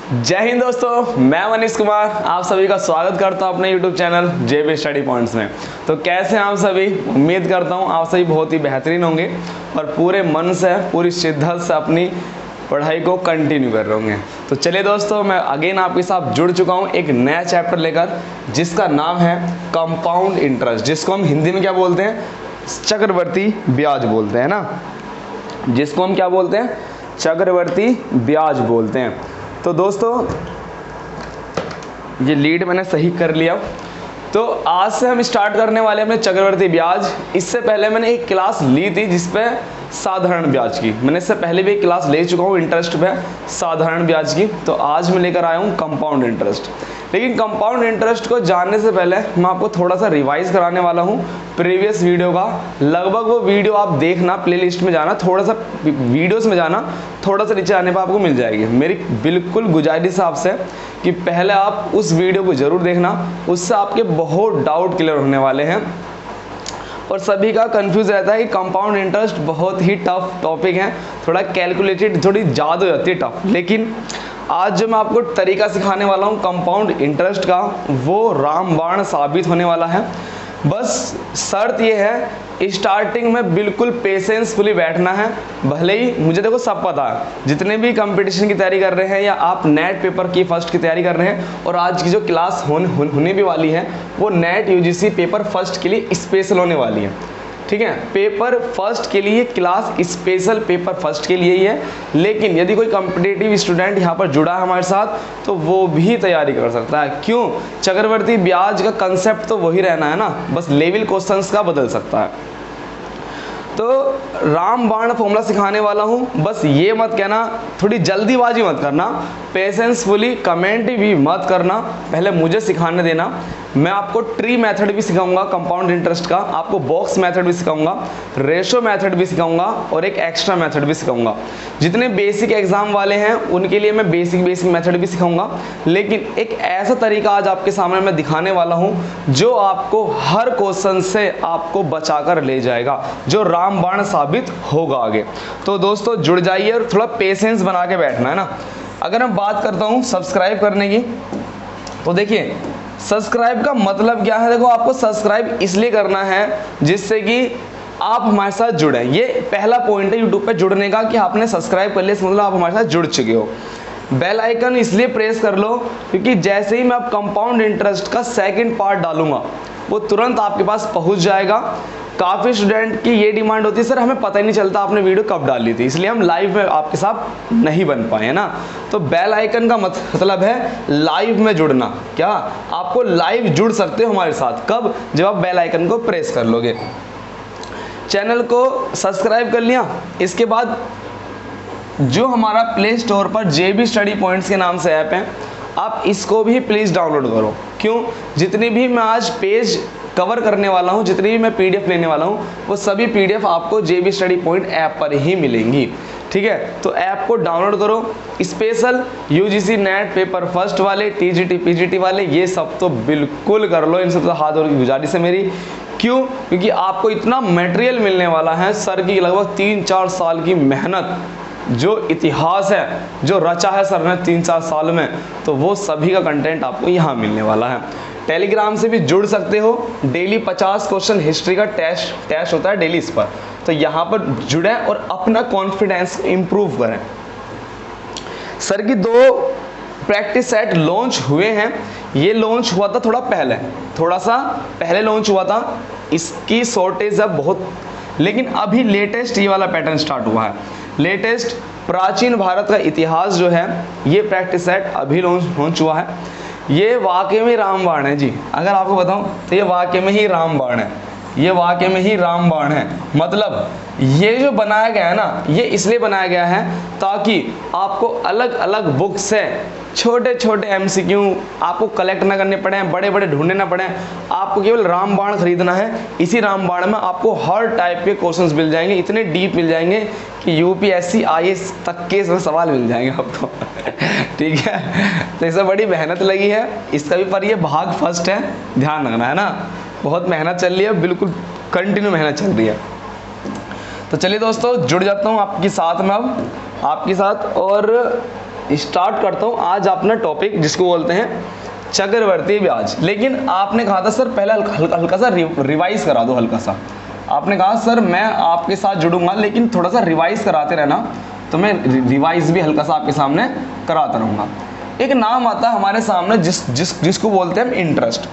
जय हिंद दोस्तों, मैं मनीष कुमार आप सभी का स्वागत करता हूं अपने YouTube channel JB study points में। तो कैसे हैं आप सभी? उम्मीद करता हूं आप सभी बहुत ही बेहतरीन होंगे और पूरे मन से पूरी शिद्दत से अपनी पढ़ाई को कंटिन्यू कर रहे होंगे। तो चलिए दोस्तों, मैं अगेन आपके साथ जुड़ चुका हूं एक नया चैप्टर लेकर, जिसका नाम है कंपाउंड इंटरेस्ट, जिसको हम हिंदी में क्या बोलते हैं? चक्रवर्ती ब्याज बोलते हैं ना, जिसको हम क्या बोलते हैं? चक्रवर्ती ब्याज बोलते हैं। तो दोस्तों ये लीड मैंने सही कर लिया। तो आज से हम स्टार्ट करने वाले हैं अपने चक्रवर्ती ब्याज। इससे पहले मैंने एक क्लास ली थी जिसपे साधारण ब्याज की, मैंने इससे पहले भी एक क्लास ले चुका हूँ इंटरेस्ट पे साधारण ब्याज की। तो आज मैं लेकर आया हूँ कंपाउंड इंटरेस्ट। लेकिन कंपाउंड इंटरेस्ट को जानने से पहले मैं आपको थोड़ा सा रिवाइज कराने वाला हूँ प्रीवियस वीडियो का। लगभग वो वीडियो आप देखना, प्लेलिस्ट में जाना, थोड़ा सा वीडियोस में जाना, थोड़ा सा नीचे आने पर आपको मिल जाएगी। मेरी बिल्कुल गुजारिश है आपसे कि पहले आप उस वीडियो को जरूर देखना, उससे आपके बहुत डाउट क्लियर होने वाले हैं। और सभी का कंफ्यूज रहता है कि कंपाउंड इंटरेस्ट बहुत ही टफ टॉपिक है, थोड़ा कैलकुलेटेड, थोड़ी ज़्यादा हो जाती है टफ। लेकिन आज जो मैं आपको तरीका सिखाने वाला हूँ कंपाउंड इंटरेस्ट का, वो रामबाण साबित होने वाला है। बस शर्त ये है स्टार्टिंग में बिल्कुल पेशेंसफुली बैठना है। भले ही मुझे देखो सब पता है, जितने भी कंपटीशन की तैयारी कर रहे हैं या आप नेट पेपर की फर्स्ट की तैयारी कर रहे हैं, और आज की जो क्लास होने भी वाली है वो नेट यूजीसी पेपर फर्स्ट के लिए स्पेशल होने वाली है। ठीक है, पेपर फर्स्ट के लिए क्लास स्पेशल पेपर फर्स्ट के लिए ही है। लेकिन यदि कोई कॉम्पिटिटिव स्टूडेंट यहाँ पर जुड़ा है हमारे साथ तो वो भी तैयारी कर सकता है। क्यों? चक्रवर्ती ब्याज का कंसेप्ट तो वही रहना है ना, बस लेवल क्वेश्चंस का बदल सकता है। तो रामबाण फॉर्मूला सिखाने वाला हूँ, बस ये मत कहना, थोड़ी जल्दीबाजी मत करना, पेशेंसफुली कमेंट भी मत करना, पहले मुझे सिखाने देना। मैं आपको ट्री मेथड भी सिखाऊंगा कंपाउंड इंटरेस्ट का, आपको बॉक्स मेथड भी सिखाऊंगा, रेशो मेथड भी सिखाऊंगा और एक एक्स्ट्रा मेथड भी सिखाऊंगा। जितने बेसिक एग्जाम वाले हैं उनके लिए मैं बेसिक मेथड भी सिखाऊंगा। लेकिन एक ऐसा तरीका आज आपके सामने मैं दिखाने वाला हूं जो आपको हर क्वेश्चन से आपको बचाकर ले जाएगा, जो रामबाण साबित होगा आगे। तो दोस्तों जुड़ जाइए और थोड़ा पेशेंस बना के बैठना है ना। अगर मैं बात करता हूं सब्सक्राइब करने की, तो देखिए सब्सक्राइब का मतलब क्या है? देखो, आपको सब्सक्राइब इसलिए करना है जिससे कि आप हमारे साथ जुड़े। ये पहला पॉइंट है यूट्यूब पे जुड़ने का कि आपने सब्सक्राइब कर लिया, इसका मतलब आप हमारे साथ जुड़ चुके हो। बेल आइकन इसलिए प्रेस कर लो क्योंकि जैसे ही मैं अब कंपाउंड इंटरेस्ट का सेकंड पार्ट डालूंगा वो तुरंत आपके पास पहुंच जाएगा। काफ़ी स्टूडेंट की ये डिमांड होती है, सर हमें पता ही नहीं चलता आपने वीडियो कब डाली थी, इसलिए हम लाइव में आपके साथ नहीं बन पाए, है ना। तो बेल आइकन का मतलब है लाइव में जुड़ना। क्या आपको लाइव जुड़ सकते हो हमारे साथ? कब? जब आप बेल आइकन को प्रेस कर लोगे। चैनल को सब्सक्राइब कर लिया, इसके बाद जो हमारा प्ले स्टोर पर JB स्टडी पॉइंट्स के नाम से ऐप है, आप इसको भी प्लीज़ डाउनलोड करो। क्यों? जितनी भी मैं आज पेज कवर करने वाला हूँ, जितनी भी मैं PDF लेने वाला हूँ, वो सभी PDF आपको JB स्टडी पॉइंट ऐप पर ही मिलेंगी। ठीक है, तो ऐप को डाउनलोड करो। Special UGC net paper first वाले, TGT PGT वाले, ये सब तो बिल्कुल कर लो, इन सब तो हाथ जोड़ की गुजारिश है मेरी। क्यों? क्योंकि आपको इतना मटेरियल मिलने वाला है, सर की लगभग 3-4 साल की मेहनत, जो इतिहास है जो रचा है सर ने 3-4 साल में, तो वो सभी का कंटेंट आपको यहाँ मिलने वाला है। टेलीग्राम से भी जुड़ सकते हो, डेली 50 क्वेश्चन हिस्ट्री का टेस्ट होता है डेली इस पर, तो यहाँ पर जुड़ें और अपना कॉन्फिडेंस इंप्रूव करें। सर की 2 प्रैक्टिस सेट लॉन्च हुए हैं। ये लॉन्च हुआ था थोड़ा सा पहले लॉन्च हुआ था, इसकी शॉर्टेज है बहुत, लेकिन अभी लेटेस्ट ये वाला पैटर्न स्टार्ट हुआ है। लेटेस्ट प्राचीन भारत का इतिहास जो है, ये प्रैक्टिस सेट अभी लॉन्च हुआ है। ये वाकई में रामबाण है जी, अगर आपको बताऊं तो ये वाकई में ही रामबाण है, ये वाकई में ही रामबाण है। मतलब ये जो बनाया गया है ना, ये इसलिए बनाया गया है ताकि आपको अलग अलग बुक से छोटे छोटे MCQ आपको कलेक्ट ना करने पड़े, बड़े बड़े ढूंढने ना पड़े। आपको केवल रामबाण खरीदना है। इसी रामबाण में आपको हर टाइप के क्वेश्चंस मिल जाएंगे, इतने डीप मिल जाएंगे कि UPSC IAS तक के सवाल मिल जाएंगे आपको। ठीक है, तो इससे बड़ी मेहनत लगी है इसका भी, पर ये भाग फर्स्ट है, ध्यान रखना है ना। बहुत मेहनत चल रही है, बिल्कुल कंटिन्यू मेहनत चल रही है। तो चलिए दोस्तों जुड़ जाता हूँ आपके साथ में, अब आपके साथ। और स्टार्ट करता हूँ आज अपना टॉपिक जिसको बोलते हैं चक्रवर्ती ब्याज। लेकिन आपने कहा था सर पहले हल्का सा रिवाइज करा दो, हल्का सा। आपने कहा सर मैं आपके साथ जुड़ूंगा लेकिन थोड़ा सा रिवाइज कराते रहना, तो मैं रिवाइज भी हल्का सा आपके सामने कराता रहूँगा। एक नाम आता है हमारे सामने जिसको बोलते हैं इंटरेस्ट।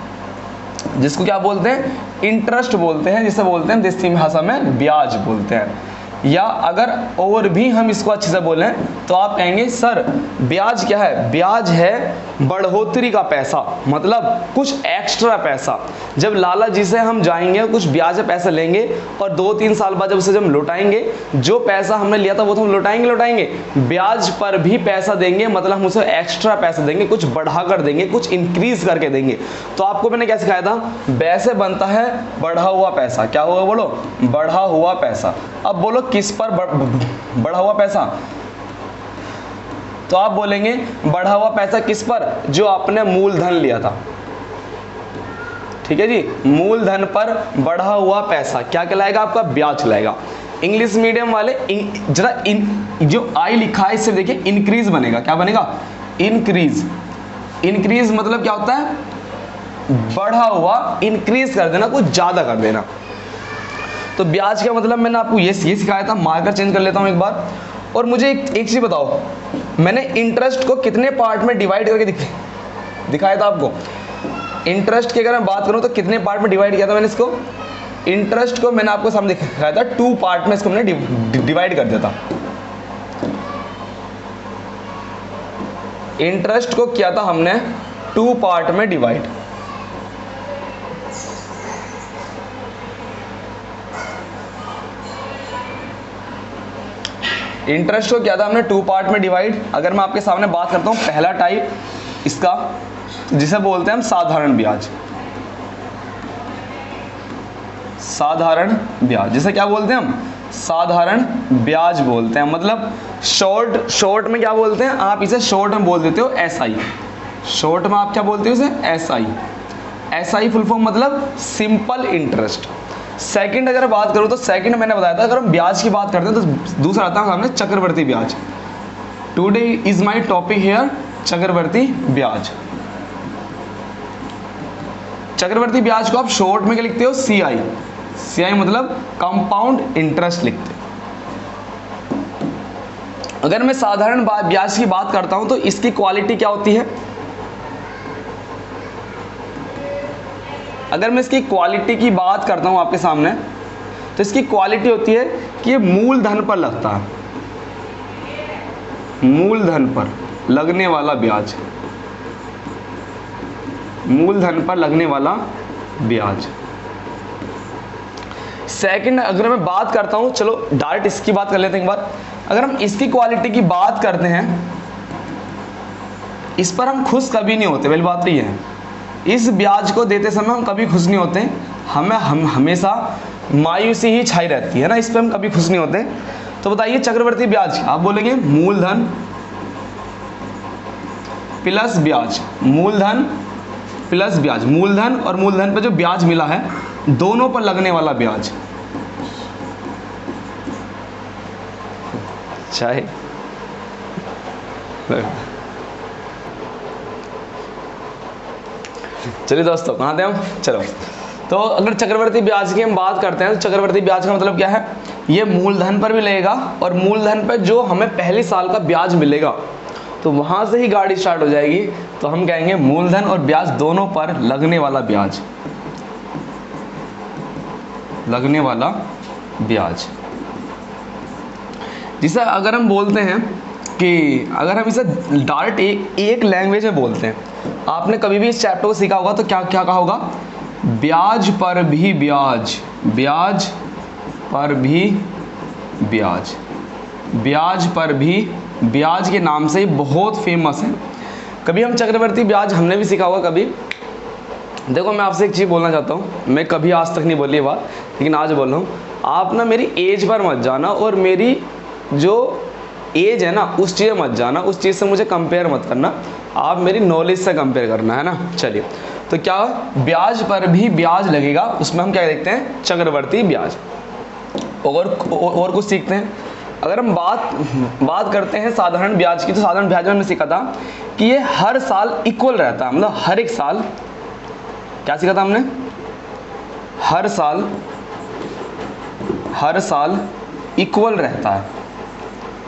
जिसको क्या बोलते हैं? इंटरेस्ट बोलते हैं, जिसे बोलते हैं देसी भाषा में ब्याज बोलते हैं। या अगर और भी हम इसको अच्छे से बोलें तो आप कहेंगे सर ब्याज क्या है? ब्याज है बढ़ोतरी का पैसा, मतलब कुछ एक्स्ट्रा पैसा। जब लाला जी से हम जाएंगे कुछ ब्याज पैसे लेंगे और 2-3 साल बाद जब उसे जब लौटाएंगे, जो पैसा हमने लिया था वो तो हम लौटाएंगे, ब्याज पर भी पैसा देंगे, मतलब हम उसे एक्स्ट्रा पैसा देंगे, कुछ बढ़ा कर देंगे, कुछ इंक्रीज करके देंगे। तो आपको मैंने क्या सिखाया था? वैसे बनता है बढ़ा हुआ पैसा। क्या हुआ बोलो? बढ़ा हुआ पैसा। अब बोलो किस पर बढ़ा हुआ पैसा? तो आप बोलेंगे बढ़ा हुआ पैसा किस पर? जो आपने मूलधन लिया था। ठीक है जी, मूलधन पर बढ़ा हुआ पैसा क्या कहलाएगा? आपका ब्याज कहलाएगा। इंग्लिश मीडियम वाले जरा जो आई लिखा है इससे देखिए इंक्रीज बनेगा। क्या बनेगा? इंक्रीज। इंक्रीज मतलब क्या होता है? बढ़ा हुआ, इंक्रीज कर देना, कुछ ज्यादा कर देना। तो ब्याज का मतलब मैंने आपको ये सिखाया था। मार्कर चेंज कर लेता हूं एक बार। और मुझे एक चीज बताओ, मैंने इंटरेस्ट को कितने पार्ट में डिवाइड करके दिखाया था आपको? इंटरेस्ट की अगर मैं बात करूं तो कितने पार्ट में डिवाइड किया था मैंने इसको? इंटरेस्ट को मैंने आपको सामने दिखाया था 2 पार्ट में इसको मैंने डिवाइड कर दिया था। इंटरेस्ट को किया था हमने 2 पार्ट में डिवाइड। इंटरेस्ट को किया था हमने 2 पार्ट में डिवाइड। अगर मैं आपके सामने बात करता हूं पहला टाइप इसका, जिसे बोलते हैं हम साधारण ब्याज। साधारण ब्याज, जिसे क्या बोलते हैं हम? साधारण ब्याज बोलते हैं। मतलब शॉर्ट में क्या बोलते हैं? आप इसे शॉर्ट में बोल देते हो SI। शॉर्ट में आप क्या बोलते हो इसे? SI। SI फुल फॉर्म मतलब सिंपल इंटरेस्ट। सेकंड अगर बात करूं तो सेकंड मैंने बताया था अगर हम ब्याज की बात करते हैं तो दूसरा आता है सामने चक्रवर्ती ब्याज। Today is my topic here चक्रवर्ती ब्याज। चक्रवर्ती ब्याज को आप शॉर्ट में क्या लिखते हो? CI। CI मतलब कंपाउंड इंटरेस्ट लिखते हो। अगर मैं साधारण ब्याज की बात करता हूं तो इसकी क्वालिटी क्या होती है? अगर मैं इसकी क्वालिटी की बात करता हूं आपके सामने तो इसकी क्वालिटी होती है कि ये मूलधन पर लगता है। मूलधन पर लगने वाला ब्याज। मूलधन पर लगने वाला ब्याज। सेकंड अगर मैं बात करता हूं, चलो डायरेक्ट इसकी बात कर लेते हैं एक बार। अगर हम इसकी क्वालिटी की बात करते हैं, इस पर हम खुश कभी नहीं होते। पहली बात तो ये है, इस ब्याज को देते समय हम कभी खुश नहीं होते। हम हमेशा मायूसी ही छाई रहती है ना, इस पर हम कभी खुश नहीं होते। तो बताइए चक्रवर्ती ब्याज, आप बोलेंगे मूलधन प्लस ब्याज। मूलधन प्लस ब्याज, मूलधन और मूलधन पर जो ब्याज मिला है दोनों पर लगने वाला ब्याज। चाहे चलिए दोस्तों कहाँ थे हम? चलो, तो अगर चक्रवर्ती ब्याज की हम बात करते हैं तो चक्रवर्ती ब्याज का मतलब क्या है? ये मूलधन पर भी लगेगा और मूलधन पर जो हमें पहले साल का ब्याज मिलेगा तो वहां से ही गाड़ी स्टार्ट हो जाएगी। तो हम कहेंगे मूलधन और ब्याज दोनों पर लगने वाला ब्याज। लगने वाला ब्याज, जिसे अगर हम बोलते हैं कि अगर हम इसे डायरेक्ट एक लैंग्वेज में बोलते हैं, आपने कभी भी इस चैप्टर को सीखा होगा तो क्या क्या कहा होगा? ब्याज पर भी ब्याज। ब्याज पर भी ब्याज। ब्याज पर भी ब्याज के नाम से बहुत फेमस है। कभी हम चक्रवर्ती ब्याज हमने भी सीखा होगा कभी। देखो मैं आपसे एक चीज़ बोलना चाहता हूँ, मैं कभी आज तक नहीं बोली ये बात लेकिन आज बोल रहा हूँ। आप ना मेरी एज पर मत जाना और मेरी जो एज है ना उस चीज़ मत जाना, उस चीज़ से मुझे कंपेयर मत करना, आप मेरी नॉलेज से कंपेयर करना है ना। चलिए, तो क्या ब्याज पर भी ब्याज लगेगा, उसमें हम क्या देखते हैं? चक्रवर्ती ब्याज। और कुछ सीखते हैं। अगर हम बात करते हैं साधारण ब्याज की, तो साधारण ब्याज में हमने सीखा था कि ये हर साल इक्वल रहता है, मतलब हर एक साल, क्या सीखा था हमने, हर साल इक्वल रहता है।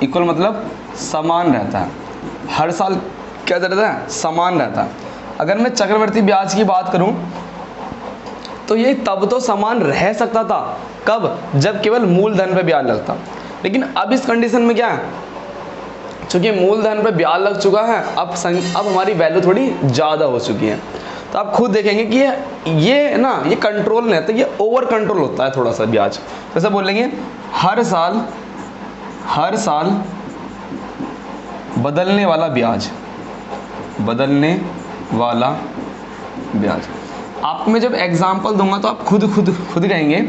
इक्वल मतलब समान रहता है, हर साल क्या रहता है, समान रहता है। अगर मैं चक्रवर्ती ब्याज की बात करूं तो ये तब तो समान रह सकता था, कब, जब केवल मूलधन पे ब्याज लगता। लेकिन अब इस कंडीशन में क्या है, चूंकि मूलधन पे ब्याज लग चुका है, अब हमारी वैल्यू थोड़ी ज़्यादा हो चुकी है। तो आप खुद देखेंगे कि ये ना, ये कंट्रोल नहीं रहता, ये ओवर कंट्रोल होता है थोड़ा सा ब्याज। जैसे बोलेंगे हर साल बदलने वाला ब्याज, आपको मैं जब एग्जाम्पल दूंगा तो आप खुद कहेंगे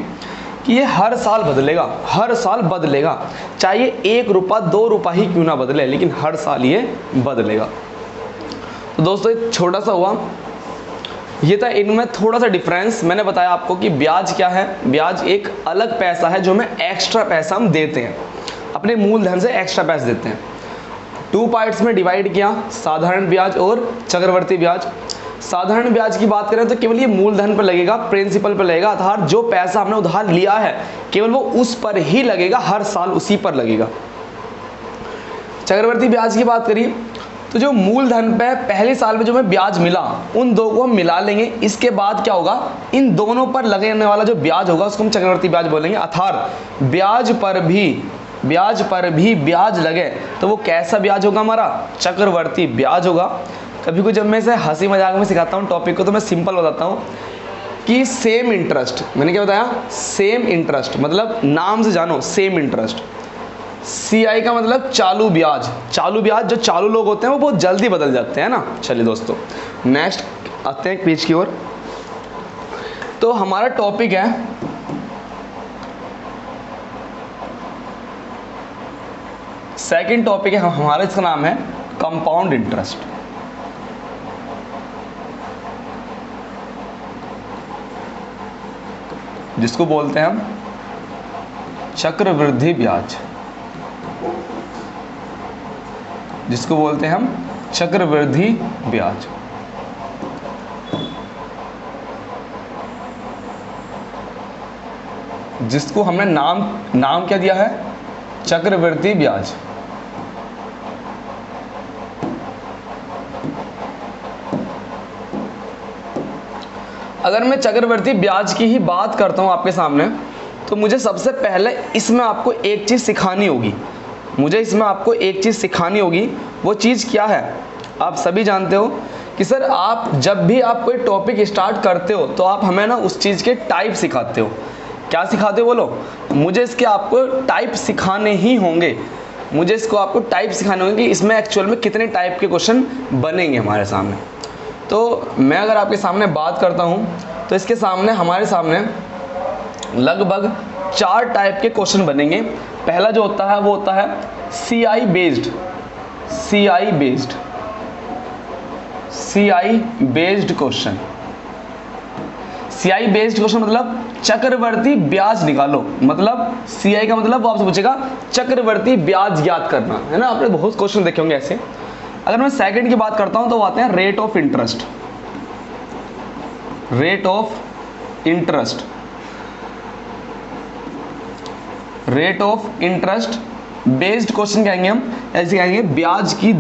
कि ये हर साल बदलेगा, चाहे 1 रुपया 2 रुपया ही क्यों ना बदले, लेकिन हर साल ये बदलेगा। तो दोस्तों एक छोटा सा हुआ, ये था इनमें थोड़ा सा डिफरेंस। मैंने बताया आपको कि ब्याज क्या है, ब्याज एक अलग पैसा है जो हमें एक्स्ट्रा पैसा हम देते हैं, अपने मूलधन से एक्स्ट्रा पैसे देते हैं। 2 पार्ट्स में डिवाइड किया, साधारण ब्याज और चक्रवर्ती ब्याज। साधारण ब्याज की बात करें तो केवल ये मूलधन पर लगेगा, प्रिंसिपल पर लगेगा, अर्थात जो पैसा हमने उधार लिया है केवल वो उस पर ही लगेगा, हर साल उसी पर लगेगा। चक्रवर्ती ब्याज की बात करिए तो जो मूलधन पे पहले साल में जो हमें ब्याज मिला, उन दो को हम मिला लेंगे, इसके बाद क्या होगा, इन दोनों पर लगने वाला जो ब्याज होगा उसको हम चक्रवर्ती ब्याज बोलेंगे। अर्थात ब्याज पर भी ब्याज लगे तो वो कैसा ब्याज होगा, हमारा चक्रवर्ती ब्याज होगा। कभी कुछ जब मैं इसे हंसी मजाक में सिखाता हूँ टॉपिक को, तो मैं सिंपल बताता हूँ कि सेम इंटरेस्ट, मैंने क्या बताया, सेम इंटरेस्ट मतलब नाम से जानो, सेम इंटरेस्ट। CI का मतलब चालू ब्याज, जो चालू लोग होते हैं वो बहुत जल्दी बदल जाते हैं ना। चलिए दोस्तों नेक्स्ट आते हैं पेज की ओर। तो हमारा टॉपिक है सेकंड टॉपिक है हमारा, इसका नाम है कंपाउंड इंटरेस्ट। जिसको बोलते हैं हम चक्रवृद्धि ब्याज, जिसको हमने नाम क्या दिया है, चक्रवृद्धि ब्याज। अगर मैं चक्रवृद्धि ब्याज की ही बात करता हूं आपके सामने, तो मुझे सबसे पहले इसमें आपको एक चीज़ सिखानी होगी। वो चीज़ क्या है, आप सभी जानते हो कि सर आप जब भी आप कोई टॉपिक स्टार्ट करते हो तो आप हमें ना उस चीज़ के टाइप सिखाते हो। क्या सिखाते हो बोलो, मुझे इसके आपको टाइप सिखाने ही होंगे। कि इसमें एक्चुअल में कितने टाइप के क्वेश्चन बनेंगे हमारे सामने। तो मैं अगर आपके सामने बात करता हूं तो इसके सामने हमारे सामने लगभग 4 टाइप के क्वेश्चन बनेंगे। पहला जो होता है वो होता है CI based question. CI based question मतलब चक्रवर्ती ब्याज निकालो, मतलब CI का मतलब वो आपसे पूछेगा चक्रवर्ती ब्याज ज्ञात करना, है ना। आपने बहुत क्वेश्चन देखे होंगे ऐसे। अगर मैं सेकंड की बात करता हूं तो वो आते हैं rate of interest based question कहेंगे हम, ऐसे कहेंगे ब्याज की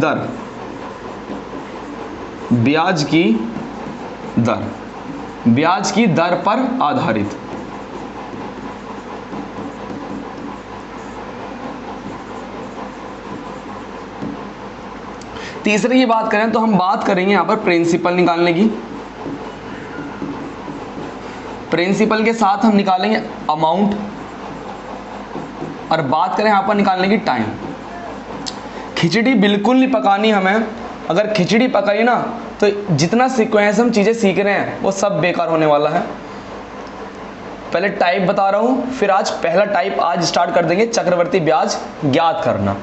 दर पर आधारित। तीसरे की बात करें तो हम बात करेंगे यहां पर प्रिंसिपल निकालने की। प्रिंसिपल के साथ हम निकालेंगे अमाउंट, और बात करें यहां पर निकालने की टाइम। खिचड़ी बिल्कुल नहीं पकानी हमें, अगर खिचड़ी पकाई ना तो जितना सीक्वेंस हम चीजें सीख रहे हैं वो सब बेकार होने वाला है। पहले टाइप बता रहा हूं, फिर आज पहला टाइप आज स्टार्ट कर देंगे, चक्रवर्ती ब्याज ज्ञात करना।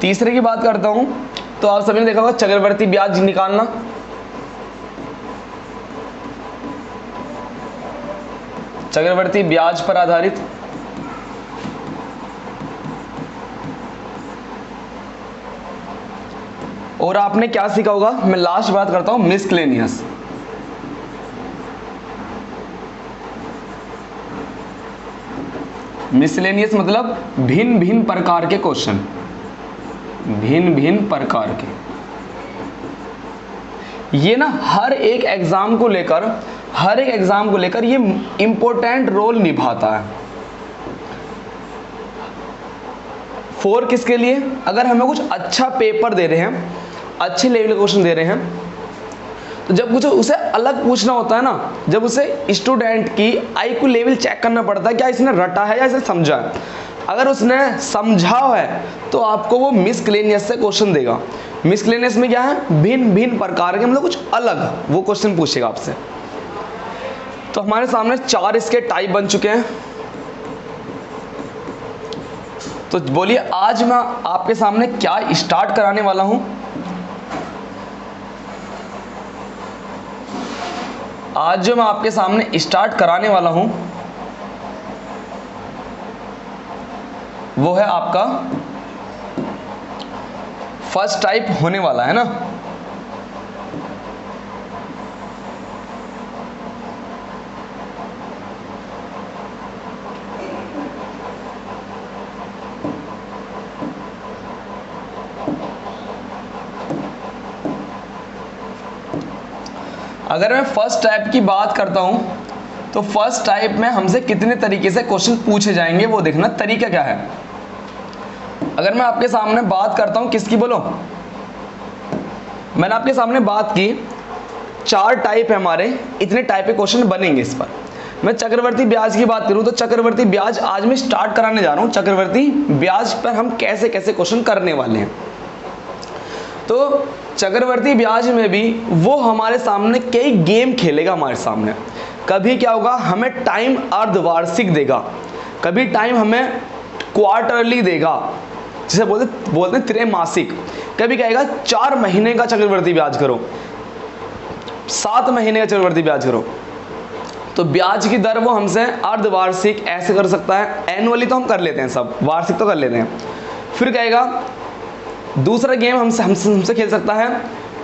तीसरे की बात करता हूं तो आप सभी ने देखा होगा चक्रवर्ती ब्याज निकालना। चक्रवर्ती ब्याज पर आधारित और आपने क्या सीखा होगा, मैं लास्ट बात करता हूं मिसक्लेनियस। मिसलेनियस मतलब भिन्न भिन्न प्रकार के क्वेश्चन, भिन्न भिन्न प्रकार के। ये ना हर एक एग्जाम को लेकर ये इंपॉर्टेंट रोल निभाता है। फोर किसके लिए, अगर हमें कुछ अच्छा पेपर दे रहे हैं, अच्छे लेवल के क्वेश्चन दे रहे हैं, तो जब कुछ उसे अलग पूछना होता है ना, जब उसे स्टूडेंट की आईक्यू लेवल चेक करना पड़ता है, क्या इसने रटा है या इसे समझा है। अगर उसने समझा है तो आपको वो मिसक्लेनियस से क्वेश्चन देगा। मिसक्लेनियस में क्या है, भिन्न भिन्न प्रकार के, मतलब कुछ अलग वो क्वेश्चन पूछेगा आपसे। तो हमारे सामने 4 इसके टाइप बन चुके हैं। तो बोलिए आज मैं आपके सामने क्या स्टार्ट कराने वाला हूं। आज जो मैं आपके सामने स्टार्ट कराने वाला हूं वो है आपका फर्स्ट टाइप होने वाला है ना। अगर मैं फर्स्ट टाइप की बात करता हूं तो फर्स्ट टाइप में हमसे कितने तरीके से क्वेश्चन पूछे जाएंगे वो देखना तरीका क्या है। अगर मैं आपके सामने बात करता हूं किसकी, बोलो, मैंने आपके सामने बात की 4 टाइप है हमारे, इतने टाइप के क्वेश्चन बनेंगे इस पर। मैं चक्रवर्ती ब्याज की बात करूं तो चक्रवर्ती ब्याज आज मैं स्टार्ट कराने जा रहा हूं। चक्रवर्ती ब्याज पर हम कैसे कैसे क्वेश्चन करने वाले हैं। तो चक्रवर्ती ब्याज में भी वो हमारे सामने कई गेम खेलेगा हमारे सामने। कभी क्या होगा, हमें टाइम अर्धवार्षिक देगा, कभी टाइम हमें क्वार्टरली देगा, जिसे बोलते हैं त्रैमासिक। कभी कहेगा 4 महीने का चक्रवर्ती ब्याज करो, 7 महीने का चक्रवर्ती ब्याज करो। तो ब्याज की दर वो हमसे अर्धवार्षिक ऐसे कर सकता है, एनुअली तो हम कर लेते हैं सब, वार्षिक तो कर लेते हैं। फिर कहेगा दूसरा गेम हमसे खेल सकता है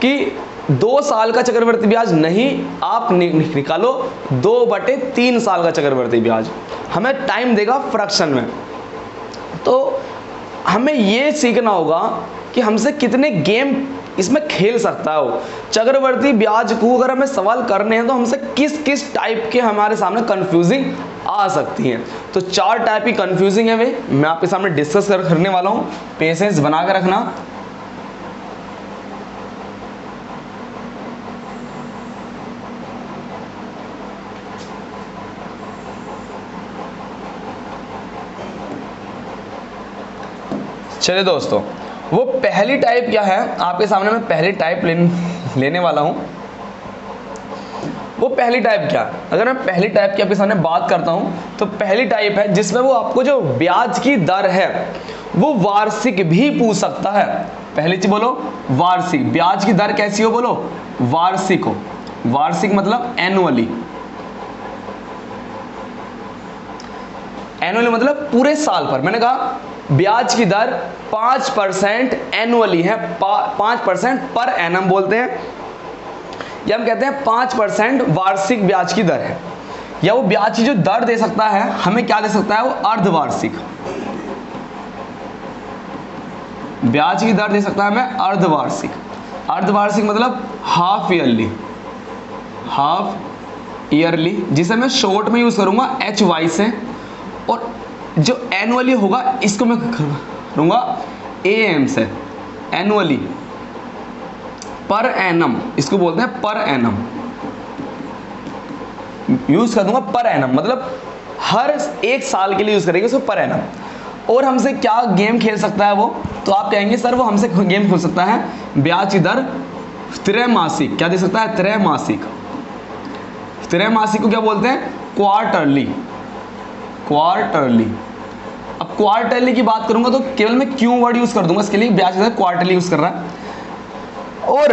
कि 2 साल का चक्रवर्ती ब्याज नहीं, आप निकालो 2/3 साल का चक्रवर्ती ब्याज, हमें टाइम देगा फ्रैक्शन में। तो हमें ये सीखना होगा कि हमसे कितने गेम इसमें खेल सकता है वो। चक्रवर्ती ब्याज को अगर हमें सवाल करने हैं तो हमसे किस किस टाइप के हमारे सामने कंफ्यूजिंग आ सकती हैं। तो 4 टाइप की कंफ्यूजिंग है वे मैं आपके सामने डिस्कस करने वाला हूं, पेशेंस बना कर रखना। चलिए दोस्तों, वो पहली टाइप क्या है आपके सामने मैं पहली टाइप लेने वाला हूं। वो पहली टाइप क्या, अगर मैं पहली टाइप की आपके सामने बात करता हूं तो पहली टाइप है जिसमें वो आपको जो ब्याज की दर है वो वार्षिक भी पूछ सकता है। पहली चीज बोलो वार्षिक, ब्याज की दर कैसी हो, बोलो वार्षिक हो। वार्षिक मतलब एनुअली, एनुअली मतलब पूरे साल पर। मैंने कहा ब्याज की दर 5% एनुअली है, 5% पर एनम बोलते हैं, या हम कहते हैं 5% वार्षिक ब्याज की दर है। या वो ब्याज की जो दर दे सकता है हमें क्या दे सकता है, वो अर्धवार्षिक ब्याज की दर दे सकता है हमें अर्धवार्षिक। अर्धवार्षिक मतलब हाफ ईयरली, जिसे मैं शॉर्ट में यूज करूंगा HY से, और जो एनुअली होगा इसको मैं करूंगा AM से, एनुअली पर एनम, इसको बोलते हैं पर एनम, यूज कर दूंगा पर एनम, मतलब हर 1 साल के लिए यूज करेंगे उसको पर एनम। और हमसे क्या गेम खेल सकता है वो, तो आप कहेंगे सर वो हमसे गेम खेल सकता है ब्याज की दर त्रैमासिक। क्या दे सकता है, त्रैमासिक। त्रैमासिक को क्या बोलते हैं, क्वार्टरली। अब क्वार्टरली की बात करूंगा तो केवल मैं क्यों वर्ड यूज कर दूंगा इसके लिए, ब्याज की दर क्वार्टरली यूज कर रहा है। और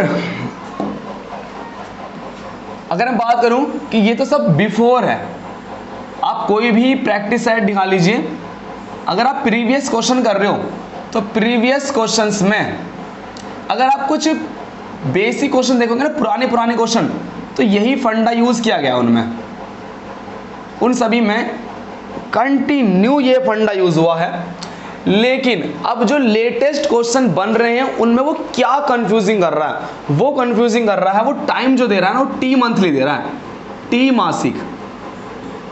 अगर मैं बात करूं कि ये तो सब बिफोर है, आप कोई भी प्रैक्टिस सेट दिखा लीजिए, अगर आप प्रीवियस क्वेश्चन कर रहे हो तो प्रीवियस क्वेश्चंस में अगर आप कुछ बेसिक क्वेश्चन देखोगे ना, पुराने क्वेश्चन, तो यही फंडा यूज किया गया उनमें, उन सभी में कंटिन्यू ये फंडा यूज हुआ है। लेकिन अब जो लेटेस्ट क्वेश्चन बन रहे हैं उनमें वो क्या कंफ्यूजिंग कर रहा है, वो कंफ्यूजिंग कर रहा है, वो टाइम जो दे रहा है ना, वो टी मंथली दे रहा है, टी मासिक।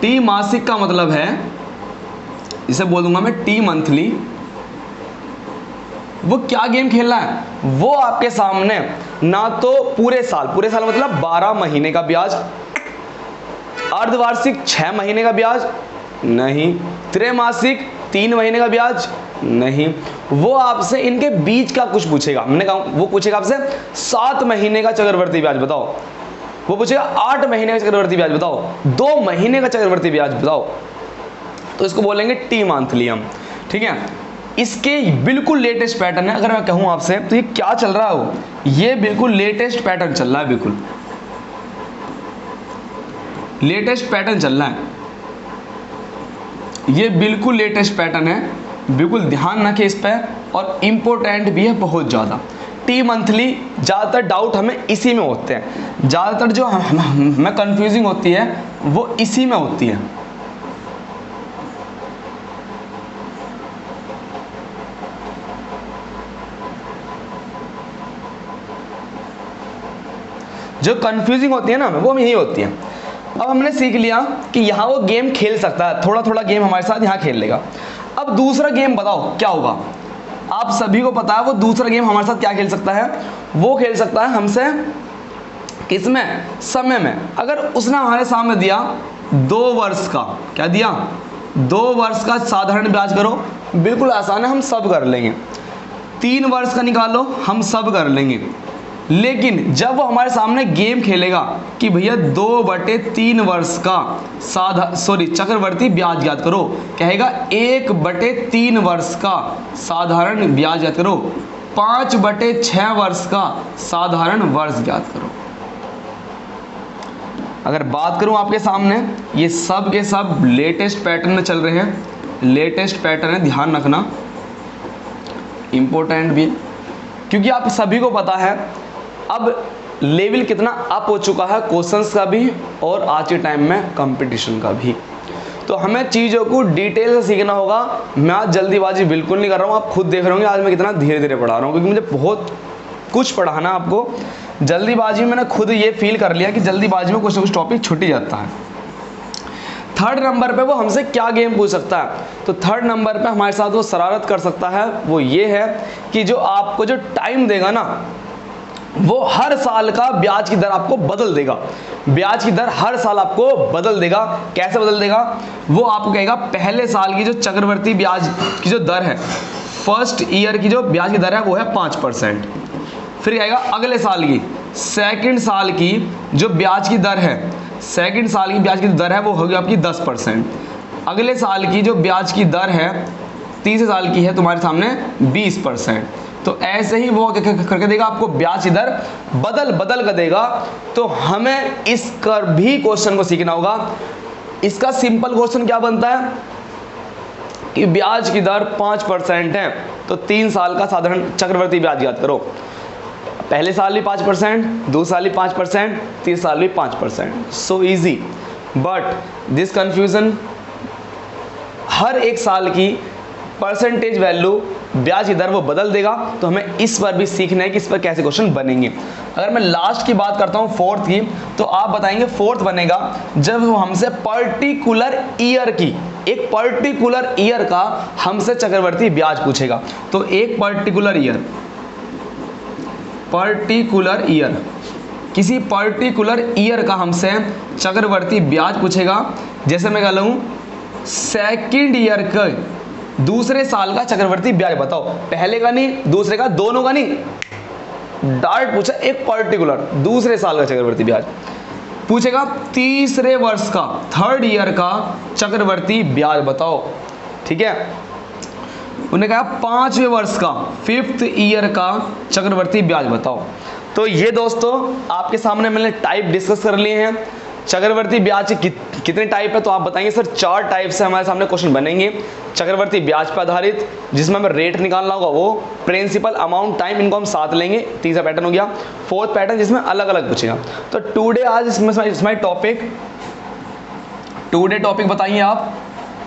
टी मासिक का मतलब है, इसे बोल दूंगा मैं टी मंथली। वो क्या गेम खेल रहा है, वो आपके सामने ना तो पूरे साल मतलब 12 महीने का ब्याज, अर्धवार्षिक 6 महीने का ब्याज नहीं, त्रैमासिक 3 महीने का ब्याज नहीं, वो आपसे इनके बीच का कुछ पूछेगा। मैंने कहा वो पूछेगा आपसे 7 महीने का चक्रवर्ती ब्याज बताओ, वो पूछेगा 8 महीने का चक्रवर्ती ब्याज बताओ, 2 महीने का चक्रवर्ती ब्याज बताओ, तो इसको बोलेंगे टी मंथली हम। ठीक है, इसके बिल्कुल लेटेस्ट पैटर्न है। अगर मैं कहूं आपसे तो ये क्या चल रहा हो, ये बिल्कुल लेटेस्ट पैटर्न चल रहा है, बिल्कुल लेटेस्ट पैटर्न चल रहा है, ये बिल्कुल लेटेस्ट पैटर्न है, बिल्कुल ध्यान रखें इस पर, और इम्पोर्टेंट भी है बहुत ज़्यादा। टी मंथली ज़्यादातर डाउट हमें इसी में होते हैं, ज़्यादातर जो हमें कंफ्यूजिंग होती है वो इसी में होती है। जो कंफ्यूजिंग होती है ना वो हम यही होती है। अब हमने सीख लिया कि यहाँ वो गेम खेल सकता है, थोड़ा थोड़ा गेम हमारे साथ यहाँ खेल लेगा। अब दूसरा गेम बताओ क्या होगा, आप सभी को पता है वो दूसरा गेम हमारे साथ क्या खेल सकता है, वो खेल सकता है हमसे किसमें, समय में। अगर उसने हमारे सामने दिया 2 वर्ष का, क्या दिया, 2 वर्ष का साधारण ब्याज करो, बिल्कुल आसान है, हम सब कर लेंगे। 3 वर्ष का निकालो, हम सब कर लेंगे। लेकिन जब वो हमारे सामने गेम खेलेगा कि भैया 2/3 वर्ष का चक्रवर्ती ब्याज याद करो, कहेगा 1/3 वर्ष का साधारण ब्याज याद करो, 5/6 वर्ष का साधारण वर्ष याद करो। अगर बात करूं आपके सामने, ये सब के सब लेटेस्ट पैटर्न में चल रहे हैं, लेटेस्ट पैटर्न है, ध्यान रखना, इंपॉर्टेंट भी, क्योंकि आप सभी को पता है अब लेवल कितना अप हो चुका है क्वेश्चंस का भी और आज के टाइम में कंपटीशन का भी। तो हमें चीज़ों को डिटेल से सीखना होगा। मैं आज जल्दीबाजी बिल्कुल नहीं कर रहा हूँ, आप खुद देख रहे होंगे आज मैं कितना धीरे धीरे पढ़ा रहा हूँ, क्योंकि मुझे बहुत कुछ पढ़ाना आपको। जल्दीबाजी में मैंने खुद ये फील कर लिया कि जल्दीबाजी में कुछ ना कुछ टॉपिक छूट ही जाता है। 3rd नंबर पे वो हमसे क्या गेम पूछ सकता है, तो 3rd नंबर पे हमारे साथ वो शरारत कर सकता है, वो ये है कि जो आपको जो टाइम देगा ना, वो हर साल का ब्याज की दर आपको बदल देगा। ब्याज की दर हर साल आपको बदल देगा। कैसे बदल देगा, वो आपको कहेगा पहले साल की जो चक्रवर्ती ब्याज की जो दर है, फर्स्ट ईयर की जो ब्याज की दर है वो है 5%। फिर कहेगा अगले साल की, सेकंड साल की जो ब्याज की दर है, सेकंड साल की ब्याज की दर है वो होगी आपकी 10%। अगले साल की जो ब्याज की दर है, तीसरे साल की है तुम्हारे सामने 20%। तो ऐसे ही वो करके देगा आपको ब्याज की दर बदल कर देगा। तो हमें इस कर भी क्वेश्चन को सीखना होगा। इसका सिंपल क्वेश्चन क्या बनता है कि ब्याज की दर 5% है, तो 3 साल का साधारण चक्रवर्ती ब्याज याद करो। पहले साल भी 5%, दूसरे साल भी 5%, तीसरे साल भी 5%। So easy, but this confusion, हर एक साल की परसेंटेज वैल्यू ब्याज की दर वो बदल देगा। तो हमें इस पर भी सीखना है कि इस पर कैसे क्वेश्चन बनेंगे। अगर मैं लास्ट की बात करता हूँ 4th की, तो आप बताएंगे 4th बनेगा जब वो हमसे पर्टिकुलर ईयर की, एक पर्टिकुलर ईयर का हमसे चक्रवर्ती ब्याज पूछेगा। तो एक पर्टिकुलर ईयर, किसी पर्टिकुलर ईयर का हमसे चक्रवर्ती ब्याज पूछेगा। जैसे मैं कह रहा हूँ सेकेंड ईयर का, दूसरे साल का चक्रवर्ती ब्याज बताओ, पहले का नहीं, दूसरे का, दोनों का नहीं, डायरेक्ट पूछा एक पर्टिकुलर दूसरे साल का चक्रवर्ती ब्याज पूछेगा। तीसरे वर्ष का, 3rd ईयर का चक्रवर्ती ब्याज बताओ। ठीक है, उन्होंने कहा 5वें वर्ष का 5th ईयर का चक्रवर्ती ब्याज बताओ। तो ये दोस्तों आपके सामने मैंने टाइप डिस्कस कर लिए हैं। चक्रवर्ती ब्याज कितने टाइप है तो आप बताएंगे सर 4 टाइप से हमारे सामने क्वेश्चन बनेंगे। चक्रवर्ती ब्याज पर आधारित जिसमें हमें रेट निकालना होगा वो, प्रिंसिपल, अमाउंट, टाइम, इनको हम साथ लेंगे, तीसरा पैटर्न हो गया। 4th पैटर्न जिसमें अलग अलग पूछेगा। तो टुडे आज इसमें टॉपिक बताइए आप।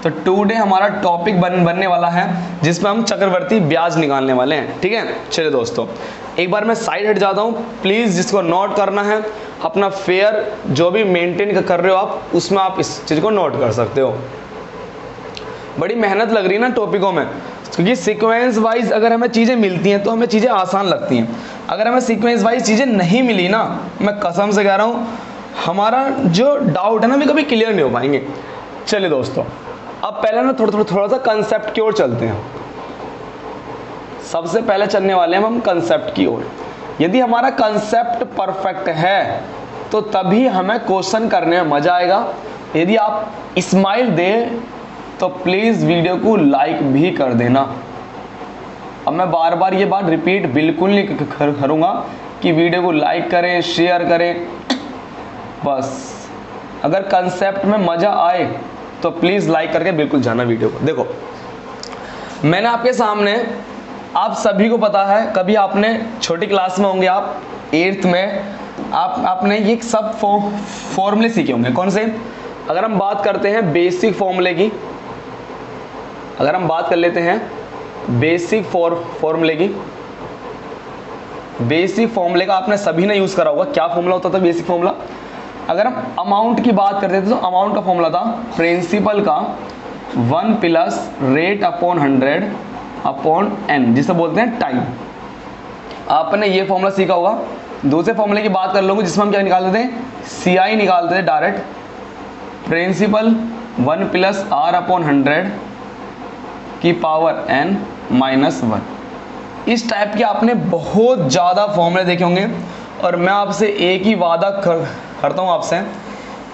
तो टुडे हमारा टॉपिक बनने वाला है जिसमें हम चक्रवर्ती ब्याज निकालने वाले हैं। ठीक है, चलिए दोस्तों एक बार मैं साइड हट जाता हूँ। प्लीज़ जिसको नोट करना है अपना फेयर जो भी मेंटेन कर रहे हो आप, उसमें आप इस चीज़ को नोट कर सकते हो। बड़ी मेहनत लग रही है ना टॉपिकों में, क्योंकि सीक्वेंस वाइज अगर हमें चीज़ें मिलती हैं तो हमें चीज़ें आसान लगती हैं। अगर हमें सीक्वेंस वाइज चीज़ें नहीं मिली ना, मैं कसम से कह रहा हूँ हमारा जो डाउट है ना कभी क्लियर नहीं हो पाएंगे। चलिए दोस्तों अब पहले ना थोड़ा सा कंसेप्ट की ओर चलते हैं। सबसे पहले चलने वाले हैं हम कंसेप्ट की ओर। यदि हमारा कंसेप्ट परफेक्ट है तो तभी हमें क्वेश्चन करने में मजा आएगा। यदि आप स्माइल दें तो प्लीज़ वीडियो को लाइक भी कर देना। अब मैं बार बार ये बात रिपीट बिल्कुल नहीं करूँगा कि वीडियो को लाइक करें, शेयर करें। बस अगर कंसेप्ट में मज़ा आए तो प्लीज़ लाइक करके बिल्कुल जाना वीडियो को। देखो मैंने आपके सामने, आप सभी को पता है, कभी आपने छोटी क्लास में होंगे आप 8th में, आपने ये सब फॉर्मूले सीखे होंगे। कौन से? अगर हम बात करते हैं बेसिक फॉर्मूले की, अगर हम बात कर लेते हैं बेसिक फॉर्मूले की, बेसिक फॉर्मूले का आपने सभी ने यूज़ करा होगा। क्या फॉर्मूला होता था बेसिक फॉर्मूला? अगर हम अमाउंट की बात करते थे तो अमाउंट का फॉर्मूला था प्रिंसिपल का 1 plus rate upon 100 upon n, जिसे बोलते हैं टाइम। आपने ये फॉर्मूला सीखा होगा। दूसरे फॉर्मूले की बात कर लूँगा जिसमें हम क्या निकालते थे, CI निकालते थे direct, principal 1 plus R upon 100 की पावर n माइनस 1। इस टाइप के आपने बहुत ज़्यादा फॉर्मूले देखे होंगे। और मैं आपसे एक ही वादा करता हूँ आपसे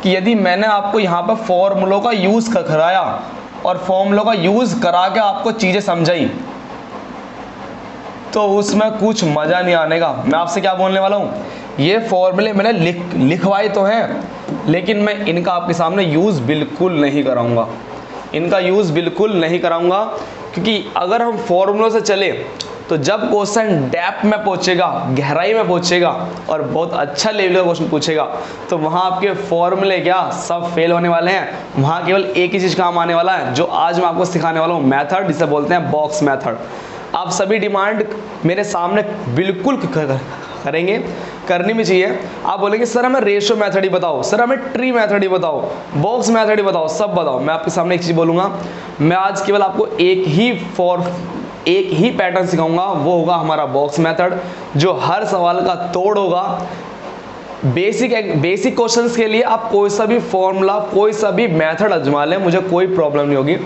कि यदि मैंने आपको यहाँ पर फॉर्मूलों का यूज़ कराया और फॉर्मूलों का यूज़ करा के आपको चीज़ें समझाई तो उसमें कुछ मज़ा नहीं आने का। मैं आपसे क्या बोलने वाला हूँ, ये फॉर्मूले मैंने लिखवाए तो हैं लेकिन मैं इनका आपके सामने यूज़ बिल्कुल नहीं कराऊंगा। इनका यूज़ बिल्कुल नहीं कराऊंगा क्योंकि अगर हम फॉर्मूलों से चले तो जब क्वेश्चन डेप्थ में पहुंचेगा, गहराई में पहुंचेगा और बहुत अच्छा लेवल का क्वेश्चन पूछेगा तो वहाँ आपके फॉर्मूले क्या सब फेल होने वाले हैं। वहाँ केवल एक ही चीज़ काम आने वाला है जो आज मैं आपको सिखाने वाला हूँ, मेथड, जिसे बोलते हैं बॉक्स मेथड। आप सभी डिमांड मेरे सामने बिल्कुल करेंगे, करनी भी चाहिए। आप बोलेंगे सर हमें रेशियो मेथड ही बताओ, सर हमें ट्री मेथड ही बताओ, बॉक्स मेथड ही बताओ, सब बताओ। मैं आपके सामने एक चीज़ बोलूँगा, मैं आज केवल आपको एक ही पैटर्न सिखाऊंगा, वो होगा हमारा बॉक्स मेथड, जो हर सवाल का तोड़ होगा। बेसिक क्वेश्चंस के लिए आप कोई सा भी फॉर्मूला, कोई सा भी मेथड आजमा लें, मुझे कोई प्रॉब्लम नहीं होगी,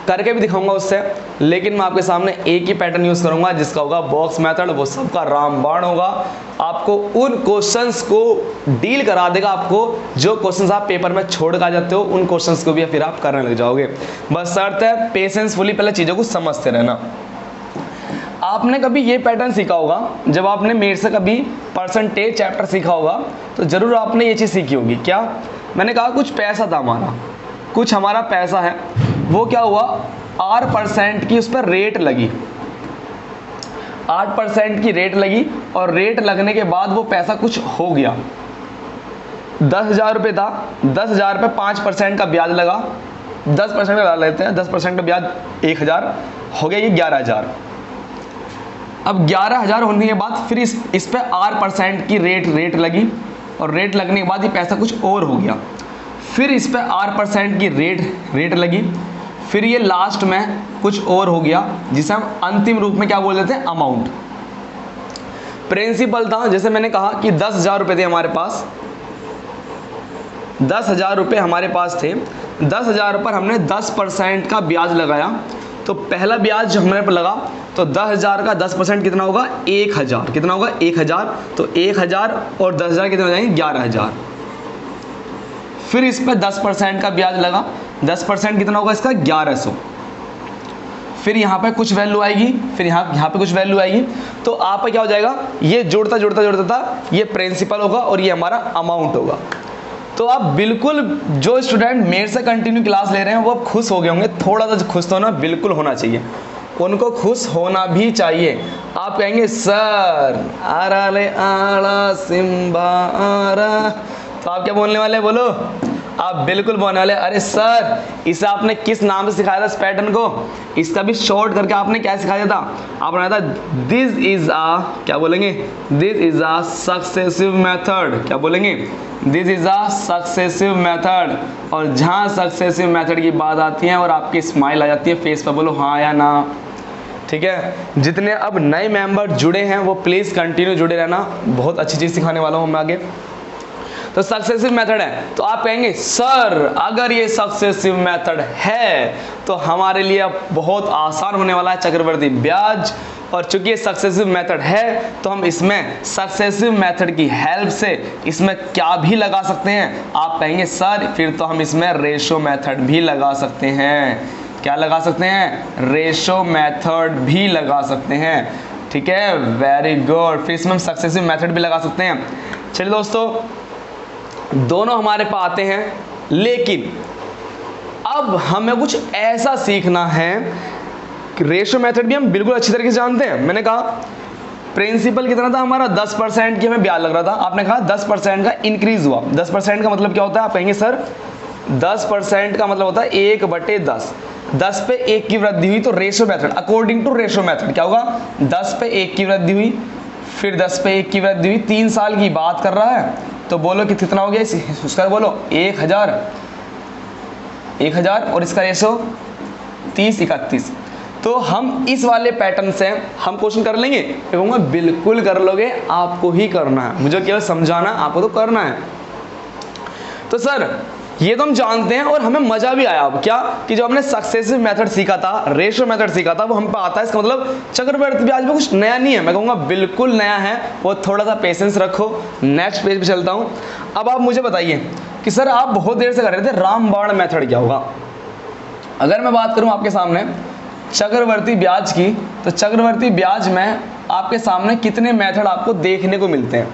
करके भी दिखाऊंगा उससे। लेकिन मैं आपके सामने एक ही पैटर्न यूज़ करूंगा जिसका होगा बॉक्स मेथड। वो सबका रामबाण होगा, आपको उन क्वेश्चंस को डील करा देगा। आपको जो क्वेश्चंस आप पेपर में छोड़ कर जाते हो उन क्वेश्चंस को भी फिर आप करने लग जाओगे। बस शर्त है पेशेंसफुली पहले चीज़ों को समझते रहना। आपने कभी ये पैटर्न सीखा होगा, जब आपने मेरे से कभी परसेंटेज चैप्टर सीखा होगा तो ज़रूर आपने ये चीज़ सीखी होगी। क्या? मैंने कहा कुछ पैसा था हमारा, कुछ हमारा पैसा है, वो क्या हुआ, 8% की उस पर रेट लगी, 8% की रेट लगी और रेट लगने के बाद वो पैसा कुछ हो गया। 10,000 रुपये था, 10,000 पे 5% का ब्याज लगा, 10% का ब्याज लेते हैं, 10% का ब्याज 1,000 हो गया, ये 11,000। अब 11,000 होने के बाद फिर इस पे 8% की रेट लगी और रेट लगने के बाद ये पैसा कुछ और हो गया। फिर इस पे 8% की रेट लगी, फिर ये लास्ट में कुछ और हो गया जिसे हम अंतिम रूप में क्या बोल देते हैं, अमाउंट। प्रिंसिपल था, जैसे मैंने कहा कि 10,000 रुपये थे हमारे पास, 10,000 रुपये हमारे पास थे, 10,000 पर हमने 10% का ब्याज लगाया। तो पहला ब्याज जो हमारे पर लगा तो 10,000 का 10% कितना होगा, 1,000। कितना होगा, 1,000। तो 1,000 और 10,000 कितने हो जाएंगे, 11,000। फिर इस पर 10% का ब्याज लगा, 10% कितना होगा इसका, 1,100। फिर यहाँ पे कुछ वैल्यू आएगी, फिर यहाँ पे कुछ वैल्यू आएगी, तो आपका क्या हो जाएगा, ये जोड़ता जोड़ता जोड़ता था, ये प्रिंसिपल होगा और ये हमारा अमाउंट होगा। तो आप बिल्कुल, जो स्टूडेंट मेरे से कंटिन्यू क्लास ले रहे हैं वो अब खुश हो गए होंगे, थोड़ा सा खुश तो होना बिल्कुल होना चाहिए, उनको खुश होना भी चाहिए। आप कहेंगे सर आरा ले आड़ा सिम्बा आरा, तो आप क्या बोलने वाले, बोलो, आप बिल्कुल बोलने वाले अरे सर इसे आपने किस नाम से सिखाया था इस पैटर्न को, इसका भी शॉर्ट करके आपने क्या सिखाया था, आपने बताया था दिस इज आ, क्या बोलेंगे, this is a successive method, क्या बोलेंगे, this is a successive method. और जहाँ सक्सेसिव मेथड की बात आती है और आपकी स्माइल आ जाती है फेस पर, बोलो हाँ या ना, ठीक है। जितने अब नए मेंबर जुड़े हैं वो प्लीज़ कंटिन्यू जुड़े रहना, बहुत अच्छी चीज़ सिखाने वाला हूँ मैं आगे। तो सक्सेसिव मेथड है, तो आप कहेंगे सर अगर ये सक्सेसिव मेथड है तो हमारे लिए अब बहुत आसान होने वाला है चक्रवर्ती ब्याज, और चूंकि ये सक्सेसिव मेथड है तो हम इसमें सक्सेसिव मेथड की हेल्प से इसमें क्या भी लगा सकते हैं। आप कहेंगे सर फिर तो हम इसमें रेशो मेथड भी लगा सकते हैं, क्या लगा सकते हैं, रेशो मेथड भी लगा सकते हैं, ठीक है, वेरी गुड। फिर इसमें हम सक्सेसिव मेथड भी लगा सकते हैं। चलिए दोस्तों, दोनों हमारे पास आते हैं, लेकिन अब हमें कुछ ऐसा सीखना है कि रेशो मेथड भी हम बिल्कुल अच्छी तरीके से जानते हैं। मैंने कहा प्रिंसिपल कितना था हमारा, 10% की हमें ब्याज लग रहा था, आपने कहा 10% का इंक्रीज हुआ। 10% का मतलब क्या होता है, आप कहेंगे सर 10% का मतलब होता है 1/10, 10 पे 1 की वृद्धि हुई तो ratio method, according to ratio method क्या होगा, 10 पे 1 की वृद्धि हुई, फिर 10 पे 1 की वृद्धि हुई, 3 साल की बात कर रहा है, तो बोलो कि कितना हो गया, उसका बोलो 1000 और इसका रेशो 30-31। तो हम इस वाले पैटर्न से हम क्वेश्चन कर लेंगे, कहूँगा बिल्कुल कर लोगे, आपको ही करना है, मुझे केवल समझाना, आपको तो करना है। तो सर ये तो हम जानते हैं और हमें मजा भी आया अब क्या, कि जो हमने सक्सेसिव मेथड सीखा था, रेशो मेथड सीखा था, वो हम पे आता है, इसका मतलब चक्रवर्ती ब्याज में कुछ नया नहीं है, मैं कहूँगा बिल्कुल नया है, वो थोड़ा सा पेशेंस रखो। नेक्स्ट पेज पे चलता हूँ। अब आप मुझे बताइए कि सर आप बहुत देर से कर रहे थे रामबाण मेथड क्या होगा। अगर मैं बात करूँ आपके सामने चक्रवर्ती ब्याज की, तो चक्रवर्ती ब्याज में आपके सामने कितने मेथड आपको देखने को मिलते हैं,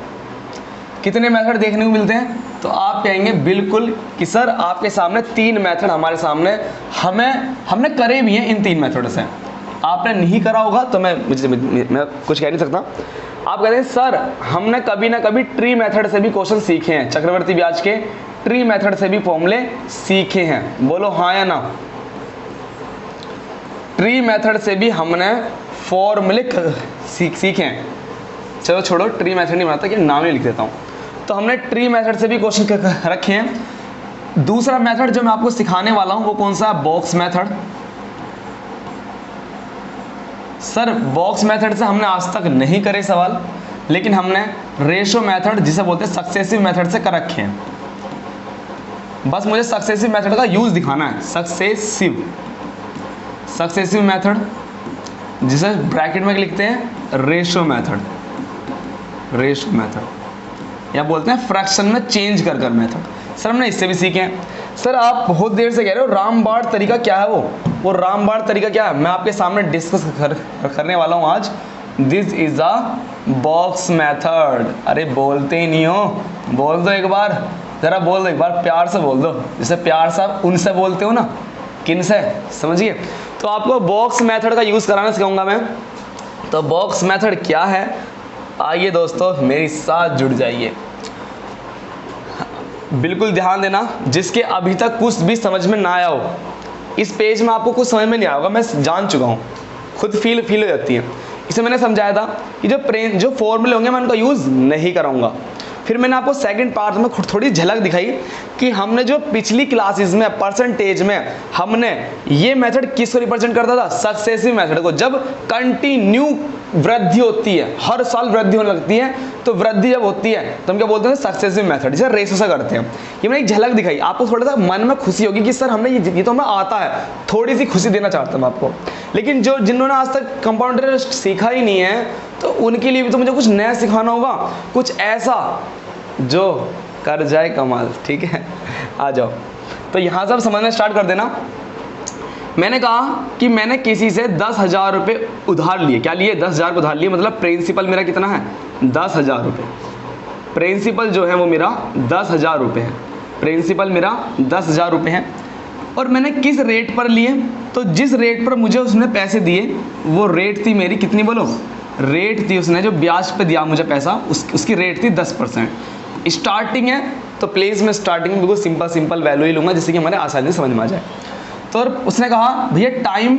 कितने मेथड देखने को मिलते हैं, तो आप कहेंगे बिल्कुल कि सर आपके सामने 3 मेथड हमारे सामने हमने करे भी हैं, इन 3 मेथड से। आपने नहीं करा होगा तो मैं कुछ कह नहीं सकता। आप कहते हैं सर हमने कभी ना कभी ट्री मेथड से भी क्वेश्चन सीखे हैं, चक्रवर्ती ब्याज के ट्री मेथड से भी फॉर्मूले सीखे हैं, बोलो हाँ या ना। ट्री मेथड से भी हमने फॉर्मूले सीखे हैं, चलो छोड़ो ट्री मेथड नहीं बनाता कि नाम ही लिख देता हूँ। तो हमने ट्री मेथड से भी क्वेश्चन रखे हैं। दूसरा मेथड जो मैं आपको सिखाने वाला हूं वो कौन सा है, box method. Sir box method से हमने आज तक नहीं करे सवाल, लेकिन हमने रेशो मेथड जिसे बोलते हैं सक्सेसिव मेथड से कर रखे हैं। बस मुझे सक्सेसिव मेथड का यूज दिखाना है, सक्सेसिव मेथड जिसे ब्रैकेट में लिखते हैं रेशो मेथड, रेशो मेथड या बोलते हैं फ्रैक्शन में चेंज कर मेथड। सर हमने इससे भी सीखे हैं। सर आप बहुत देर से कह रहे हो रामबाण तरीका क्या है, वो रामबाण तरीका क्या है, मैं आपके सामने डिस्कस करने वाला हूँ आज। This is a box method. अरे बोलते ही नहीं हो, बोल दो एक बार, जरा बोल दो एक बार, प्यार से बोल दो, जैसे प्यार से आप उनसे बोलते हो ना, किन से, समझिए। तो आपको बॉक्स मेथड का यूज कराना सिखाऊंगा मैं। तो बॉक्स मेथड क्या है, आइए दोस्तों मेरे साथ जुड़ जाइए, बिल्कुल ध्यान देना। जिसके अभी तक कुछ भी समझ में ना आया हो, इस पेज में आपको कुछ समझ में नहीं आया होगा, मैं जान चुका हूँ, खुद फील हो जाती है। इसे मैंने समझाया था कि जो फॉर्मूले होंगे मैं उनका यूज़ नहीं कराऊंगा। फिर मैंने आपको सेकंड पार्ट में थोड़ी झलक दिखाई कि हमने जो पिछली क्लासेस में परसेंटेज में हमने ये मेथड किसको रिप्रेजेंट करता था, सक्सेसिव मेथड को। जब कंटिन्यू वृद्धि होती है, हर साल वृद्धि होने लगती है, तो वृद्धि जब होती है तो हम क्या बोलते हैं, सक्सेसिव मेथड, जिसे रेशो से करते हैं। ये मैंने एक झलक दिखाई, आपको थोड़ा सा मन में खुशी होगी कि सर हमने ये तो हमें आता है, थोड़ी सी खुशी देना चाहता हूँ आपको। लेकिन जिन्होंने आज तक कंपाउंड इंटरेस्ट सीखा ही नहीं है, तो उनके लिए भी तो मुझे कुछ नया सिखाना होगा, कुछ ऐसा जो कर जाए कमाल, ठीक है। आ जाओ, तो यहाँ से आप समझना स्टार्ट कर देना मैंने कहा कि मैंने किसी से 10,000 रुपये उधार लिए। क्या लिए? 10,000 उधार लिए, मतलब प्रिंसिपल मेरा कितना है? 10,000 रुपये। प्रिंसिपल जो है वो मेरा 10,000 रुपये है। प्रिंसिपल मेरा 10,000 रुपये है। और मैंने किस रेट पर लिए? तो जिस रेट पर मुझे उसने पैसे दिए वो रेट थी मेरी कितनी बोलो? रेट थी, उसने जो ब्याज पे दिया मुझे पैसा उसकी रेट थी 10%। स्टार्टिंग है तो प्लीज़ मैं स्टार्टिंग में बिल्कुल सिंपल वैल्यू ही लूँगा जिससे कि हमारे आसानी से समझ में आ जाए। तो उसने कहा भैया टाइम,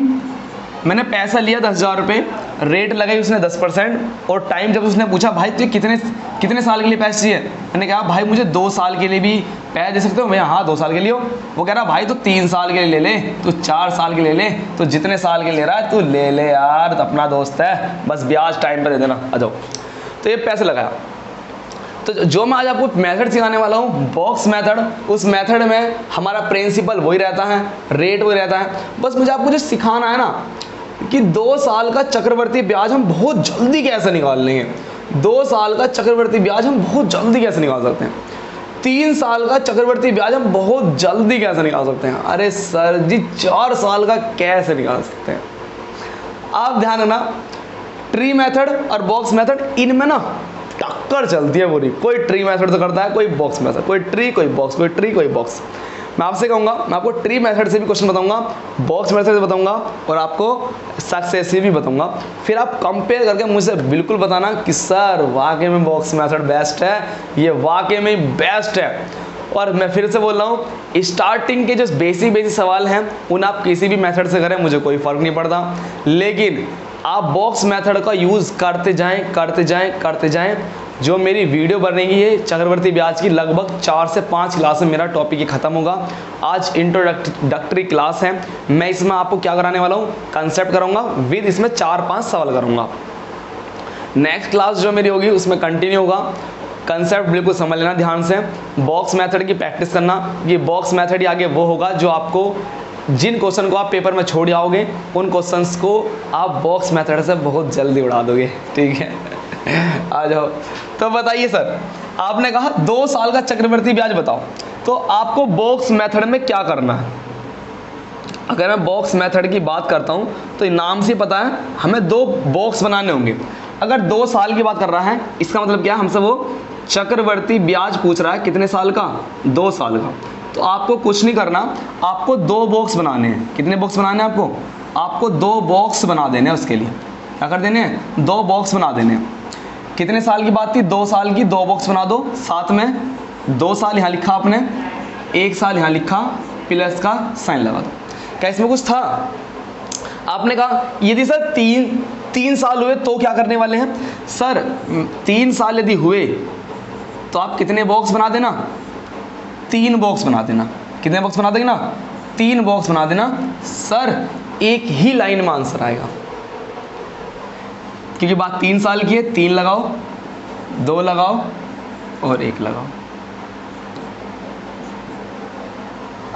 मैंने पैसा लिया 10,000 रुपये, रेट लगाई उसने 10%। और टाइम जब उसने पूछा भाई तुझे कितने साल के लिए पैसे चाहिए, मैंने कहा भाई मुझे 2 साल के लिए भी पैसे दे सकते हो? भैया हाँ 2 साल के लिए हो। वो कह रहा भाई तो 3 साल के लिए ले ले, तू 4 साल के लिए ले, तो जितने साल के ले रहा है तू ले ले यार, तो अपना दोस्त है, बस ब्याज टाइम पर दे देना, आ जाओ। तो ये पैसे लगाया। तो जो मैं आज आपको मेथड सिखाने वाला हूँ बॉक्स मेथड, उस मेथड में हमारा प्रिंसिपल वही रहता है, रेट वही रहता है। बस मुझे आपको जो सिखाना है ना कि 2 साल का चक्रवर्ती ब्याज हम बहुत जल्दी कैसे निकाल लेंगे। 2 साल का चक्रवर्ती ब्याज हम बहुत जल्दी कैसे निकाल सकते हैं। 3 साल का चक्रवर्ती ब्याज हम बहुत जल्दी कैसे निकाल सकते हैं। अरे सर जी 4 साल का कैसे निकाल सकते हैं। आप ध्यान रखना, ट्री मेथड और बॉक्स मेथड इनमें ना टक्कर चलती है पूरी। कोई ट्री मेथड तो करता है, कोई बॉक्स मेथड, कोई ट्री कोई बॉक्स, कोई ट्री कोई बॉक्स। मैं आपसे कहूँगा, मैं आपको ट्री मेथड से भी क्वेश्चन बताऊंगा, बॉक्स मेथड से बताऊंगा और आपको सक्सेस से भी बताऊंगा। फिर आप कंपेयर करके मुझसे बिल्कुल बताना कि सर वाकई में बॉक्स मेथड बेस्ट है, ये वाकई में बेस्ट है। और मैं फिर से बोल रहा हूँ, स्टार्टिंग के जो बेसिक सवाल हैं उन आप किसी भी मेथड से करें, मुझे कोई फ़र्क नहीं पड़ता, लेकिन आप बॉक्स मेथड का यूज़ करते जाएं। जो मेरी वीडियो बनेगी है चक्रवर्ती ब्याज की, लगभग 4 से 5 क्लास में मेरा टॉपिक ही खत्म होगा। आज इंट्रोडक्टरी क्लास है, मैं इसमें आपको क्या कराने वाला हूँ, कंसेप्ट कराऊंगा विद इसमें 4-5 सवाल करूँगा। नेक्स्ट क्लास जो मेरी होगी उसमें कंटिन्यू होगा, कंसेप्ट बिल्कुल समझ लेना ध्यान से, बॉक्स मेथड की प्रैक्टिस करना। ये बॉक्स मेथड ही आगे वो होगा जो आपको, जिन क्वेश्चन को आप पेपर में छोड़ जाओगे उन क्वेश्चंस को आप बॉक्स मेथड से बहुत जल्दी उड़ा दोगे। ठीक है, आ जाओ। तो बताइए सर, आपने कहा 2 साल का चक्रवर्ती ब्याज बताओ, तो आपको बॉक्स मेथड में क्या करना है। अगर मैं बॉक्स मेथड की बात करता हूँ तो नाम से पता है हमें 2 बॉक्स बनाने होंगे। अगर 2 साल की बात कर रहा है इसका मतलब क्या है, हमसे वो चक्रवर्ती ब्याज पूछ रहा है कितने साल का, 2 साल का। तो आपको कुछ नहीं करना, आपको 2 बॉक्स बनाने हैं। कितने बॉक्स बनाने हैं आपको 2 बॉक्स बना देने हैं। उसके लिए क्या कर देने हैं, 2 बॉक्स बना देने हैं। कितने साल की बात थी, 2 साल की, 2 बॉक्स बना दो। साथ में 2 साल यहाँ लिखा आपने, 1 साल यहाँ लिखा, प्लस का साइन लगा दो। क्या इसमें कुछ था? आपने कहा यदि सर 3 साल हुए तो क्या करने वाले हैं। सर 3 साल यदि हुए तो आप कितने बॉक्स बना देना, 3 बॉक्स बना देना। कितने बॉक्स बना देंगे ना, 3 बॉक्स बना देना। सर एक ही लाइन में आंसर आएगा, क्योंकि बात 3 साल की है। 3 लगाओ, 2 लगाओ और 1 लगाओ।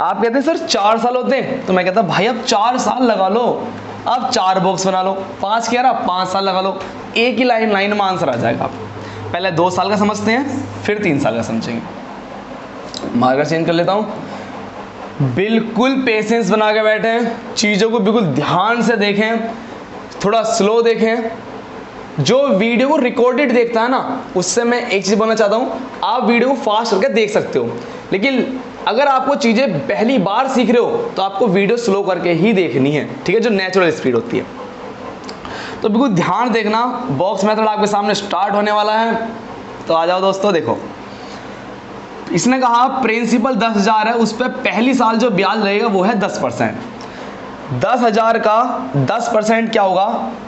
आप कहते हैं सर 4 साल होते हैं, तो मैं कहता भाई अब 4 साल लगा लो, अब 4 बॉक्स बना लो। 5 कह रहा, 5 साल लगा लो, एक ही लाइन में आंसर आ जाएगा। आप पहले 2 साल का समझते हैं, फिर 3 साल का समझेंगे। मार्कर चेंज कर लेता हूं। बिल्कुल पेशेंस बना के बैठें, चीज़ों को बिल्कुल ध्यान से देखें, थोड़ा स्लो देखें। जो वीडियो को रिकॉर्डेड देखता है ना, उससे मैं एक चीज़ बोलना चाहता हूँ, आप वीडियो को फास्ट करके देख सकते हो, लेकिन अगर आपको चीज़ें पहली बार सीख रहे हो तो आपको वीडियो स्लो करके ही देखनी है। ठीक है, जो नेचुरल स्पीड होती है। तो बिल्कुल ध्यान देखना, बॉक्स मेथड आपके सामने स्टार्ट होने वाला है। तो आ जाओ दोस्तों, देखो इसने कहा प्रिंसिपल 10,000 है, उस पर पहली साल जो ब्याज लगेगा वो है 10%। 10,000 का 10% क्या होगा,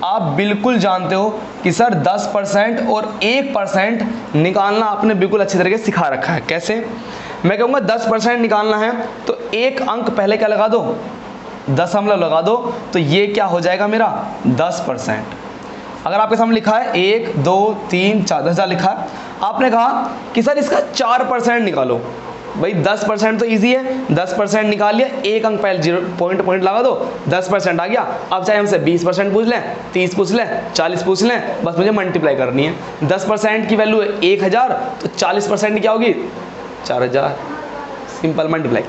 आप बिल्कुल जानते हो कि सर 10% और 1% निकालना आपने बिल्कुल अच्छी तरीके से सिखा रखा है। कैसे? मैं कहूँगा 10% निकालना है तो 1 अंक पहले क्या लगा दो, दशमलव लगा दो, तो ये क्या हो जाएगा मेरा 10%। अगर आपके सामने लिखा है 1 2 3 4, 10,000 लिखा है, आपने कहा कि सर इसका 4% निकालो। भाई 10% तो इजी है, 10% निकाल लिया, 1 अंक पहले 0 पॉइंट लगा दो, 10% आ गया। अब चाहे हमसे 20% पूछ लें, 30 पूछ लें, 40 पूछ लें, बस मुझे मल्टीप्लाई करनी है। 10% की वैल्यू है 1,000, तो 40% क्या होगी 4,000। Simple multiply.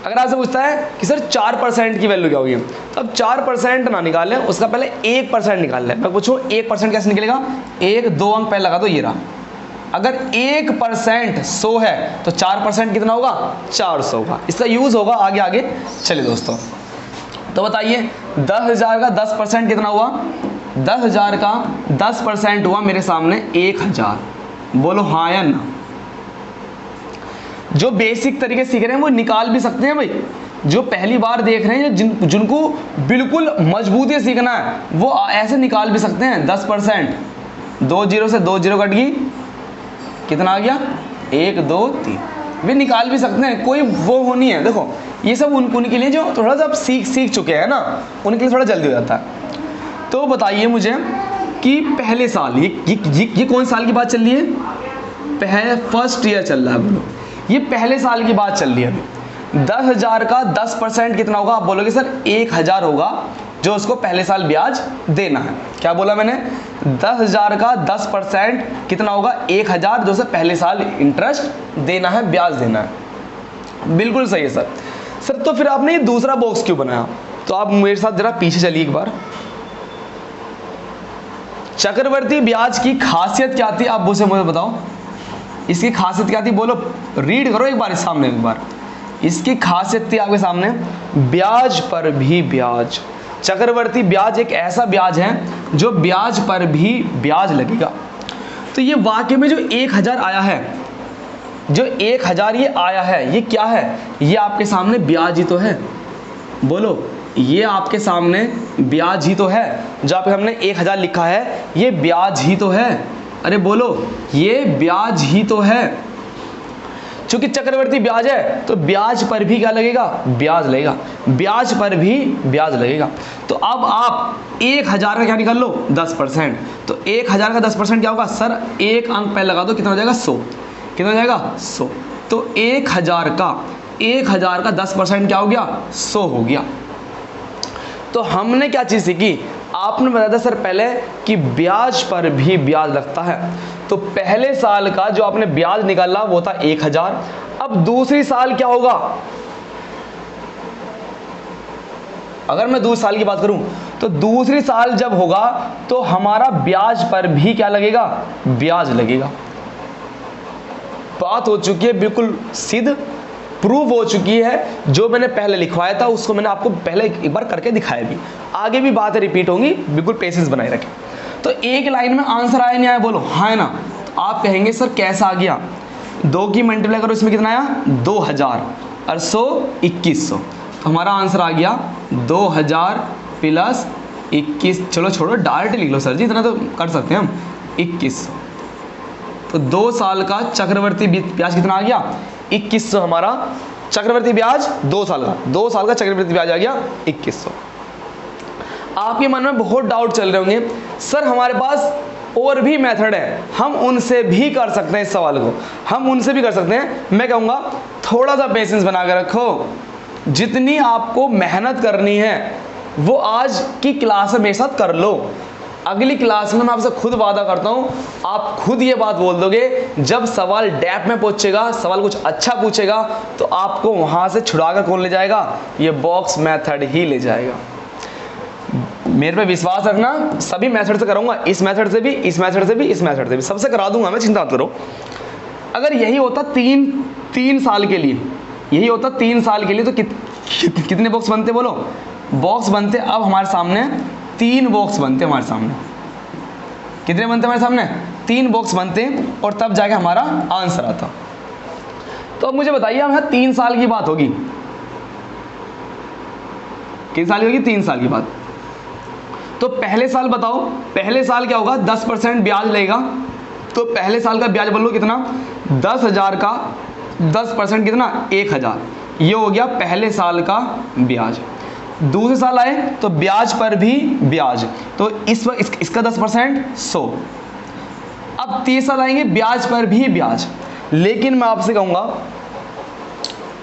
अगर आपसे पूछता है कि सर 4% की वैल्यू क्या होगी, तो अब 4% ना निकालें, उसका पहले 1% निकाल लें। मैं पूछूं 1% कैसे निकलेगा, 1 2 अंक पहले लगा दो, ये रहा। अगर 1% 100 है तो 4% कितना होगा, 400 होगा। इसका यूज होगा आगे आगे। चलिए दोस्तों, तो बताइए 10,000 का 10% कितना हुआ, 10,000 का 10% हुआ मेरे सामने 1,000। बोलो हाँ या ना। जो बेसिक तरीके सीख रहे हैं वो निकाल भी सकते हैं भाई। जो पहली बार देख रहे हैं, जिनको बिल्कुल मजबूती से सीखना है, वो ऐसे निकाल भी सकते हैं। 10%, 2 0 से 2 0 कट गई, कितना आ गया, 1 2 3, वे निकाल भी सकते हैं, कोई वो हो नहीं है। देखो ये सब उनके लिए जो थोड़ा सा आप सीख चुके हैं ना, उनके लिए थोड़ा जल्दी हो जाता है। तो बताइए मुझे कि पहले साल, ये कौन साल की बात चल रही है, फर्स्ट ईयर चल रहा है। बोलो ये पहले साल की बात चल रही है अभी। 10,000 का 10% कितना होगा, आप बोलोगे सर 1,000 होगा, जो उसको पहले साल ब्याज देना है। क्या बोला मैंने, 10,000 का 10% कितना होगा, 1,000, जो उसे पहले साल इंटरेस्ट देना है, ब्याज देना है। बिल्कुल सही है सर। सर तो फिर आपने ये दूसरा बॉक्स क्यों बनाया, तो आप मेरे साथ जरा पीछे चलिए एक बार। चक्रवर्ती ब्याज की खासियत क्या थी, आप मुझे बताओ, इसकी खासियत क्या थी, बोलो, रीड करो एक बार इस सामने एक बार। इसकी खासियत थी आपके सामने, ब्याज पर भी ब्याज। चक्रवर्ती ब्याज एक ऐसा ब्याज है जो ब्याज पर भी ब्याज लगेगा। तो ये वाकई में जो 1,000 आया है, जो 1,000 ये आया है, ये क्या है, ये आपके सामने ब्याज ही तो है। बोलो ये आपके सामने ब्याज ही तो है। जो आपके सामने 1,000 लिखा है, ये ब्याज ही तो है। अरे बोलो ये ब्याज ही तो है। चूंकि चक्रवर्ती ब्याज है तो ब्याज पर भी क्या लगेगा, ब्याज लगेगा, ब्याज पर भी ब्याज लगेगा। तो अब आप 1,000 का क्या निकाल लो, 10%। तो 1,000 का 10% क्या होगा सर, 1 अंक पहले लगा दो, कितना हो जाएगा, 100। कितना हो जाएगा, 100। तो 1,000 का 10% क्या हो गया, 100 हो गया। तो हमने क्या चीज सीखी, आपने बताया था सर पहले कि ब्याज पर भी ब्याज लगता है। तो पहले साल का जो आपने ब्याज निकाला वो था 1,000। अब दूसरी साल क्या होगा, अगर मैं दूसरी साल की बात करूं तो दूसरी साल जब होगा तो हमारा ब्याज पर भी क्या लगेगा, ब्याज लगेगा। बात हो चुकी है बिल्कुल सिद्ध, प्रूव हो चुकी है। जो मैंने पहले लिखवाया था उसको मैंने आपको पहले एक बार करके दिखाया भी, आगे भी बातें रिपीट होंगी, बिल्कुल पेशेंस बनाए रखें। तो एक लाइन में आंसर आया नहीं आया, बोलो हाँ है ना। तो आप कहेंगे सर कैसा आ गया, 2 की मल्टीप्लाई करो, इसमें कितना आया, 2,000 और 100 2100। तो हमारा आंसर आ गया 2,000 प्लस 21। चलो छोड़ो डायरेक्ट लिख लो सर जी, इतना तो कर सकते हैं हम, 2100। तो 2 साल का चक्रवर्ती ब्याज कितना आ गया, 2100। हमारा चक्रवर्ती ब्याज 2 साल का, 2 साल का चक्रवर्ती ब्याज आ गया 2100। आपके मन में बहुत डाउट चल रहे होंगे, सर हमारे पास और भी मेथड है, हम उनसे भी कर सकते हैं, इस सवाल को हम उनसे भी कर सकते हैं। मैं कहूँगा थोड़ा सा पेशेंस बना कर रखो, जितनी आपको मेहनत करनी है वो आज की क्लास में मेरे साथ कर लो। अगली क्लास में मैं आपसे खुद वादा करता हूं, आप खुद ये बात बोल दोगे, जब सवाल डैप में पूछेगा, सवाल कुछ अच्छा पूछेगा, तो आपको वहां से छुड़ाकर कौन ले जाएगा, ये बॉक्स मेथड ही ले जाएगा। मेरे पे विश्वास रखना, सभी मेथड से कराऊंगा, इस मेथड से भी, इस मेथड से भी, इस मेथड से भी, सबसे करा दूंगा मैं, चिंता मत करो। अगर यही होता तीन साल के लिए, यही होता 3 साल के लिए, तो कितने बॉक्स बनते, बोलो, बॉक्स बनते। अब हमारे सामने 3 बॉक्स बनते हमारे सामने। कितने बनते हमारे सामने, 3 बॉक्स बनते, और तब जाके हमारा आंसर आता। तो अब मुझे बताइए, हम यहाँ 3 साल की बात होगी, कितने साल की होगी, 3 साल की बात। तो पहले साल बताओ, पहले साल क्या होगा, 10% ब्याज लेगा। तो पहले साल का ब्याज बोलो कितना, 10,000 का 10% कितना, 1,000। ये हो गया पहले साल का ब्याज। दूसरे साल आए तो ब्याज पर भी ब्याज, तो इसका 10% 100। अब तीसरे साल आएंगे ब्याज पर भी ब्याज। लेकिन मैं आपसे कहूंगा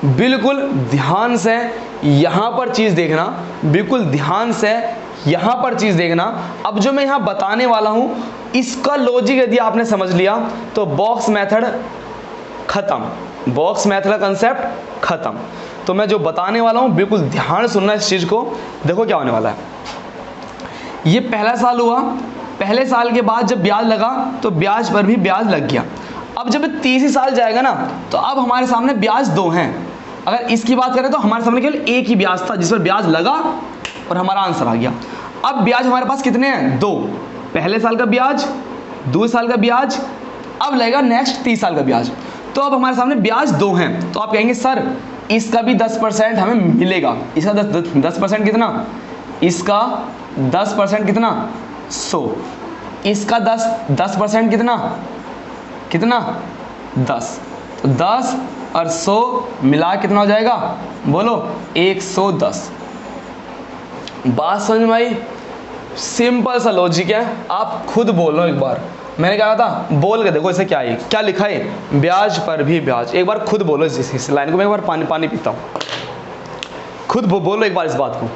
बिल्कुल ध्यान से यहां पर चीज देखना, बिल्कुल ध्यान से यहां पर चीज देखना। अब जो मैं यहां बताने वाला हूं, इसका लॉजिक यदि आपने समझ लिया तो बॉक्स मेथड खत्म, बॉक्स मेथड का कंसेप्ट खत्म। तो मैं जो बताने वाला हूँ बिल्कुल ध्यान से सुनना इस चीज़ को। देखो क्या होने वाला है, ये पहला साल हुआ, पहले साल के बाद जब ब्याज लगा तो ब्याज पर भी ब्याज लग गया। अब जब 30 साल जाएगा ना तो अब हमारे सामने ब्याज 2 हैं। अगर इसकी बात करें तो हमारे सामने केवल एक ही ब्याज था जिस पर ब्याज लगा और हमारा आंसर आ गया। अब ब्याज हमारे पास कितने हैं? 2, पहले साल का ब्याज, दूसरे साल का ब्याज, अब लगेगा नेक्स्ट 30 साल का ब्याज। तो अब हमारे सामने ब्याज 2 हैं। तो आप कहेंगे सर इसका भी 10% हमें मिलेगा। इसका 10% कितना? इसका 10% कितना? 100। इसका 10% कितना? 10। तो 10 और 100 मिला कितना हो जाएगा? बोलो 110। बात समझ में आई? सिंपल सा लॉजिक है, आप खुद बोलो एक बार। मैंने कहा था बोल के देखो इसे क्या है, क्या लिखा है? ब्याज पर भी ब्याज। एक बार खुद बोलो इस लाइन को। मैं एक बार पानी पीता हूँ, खुद बोलो एक बार इस बात को।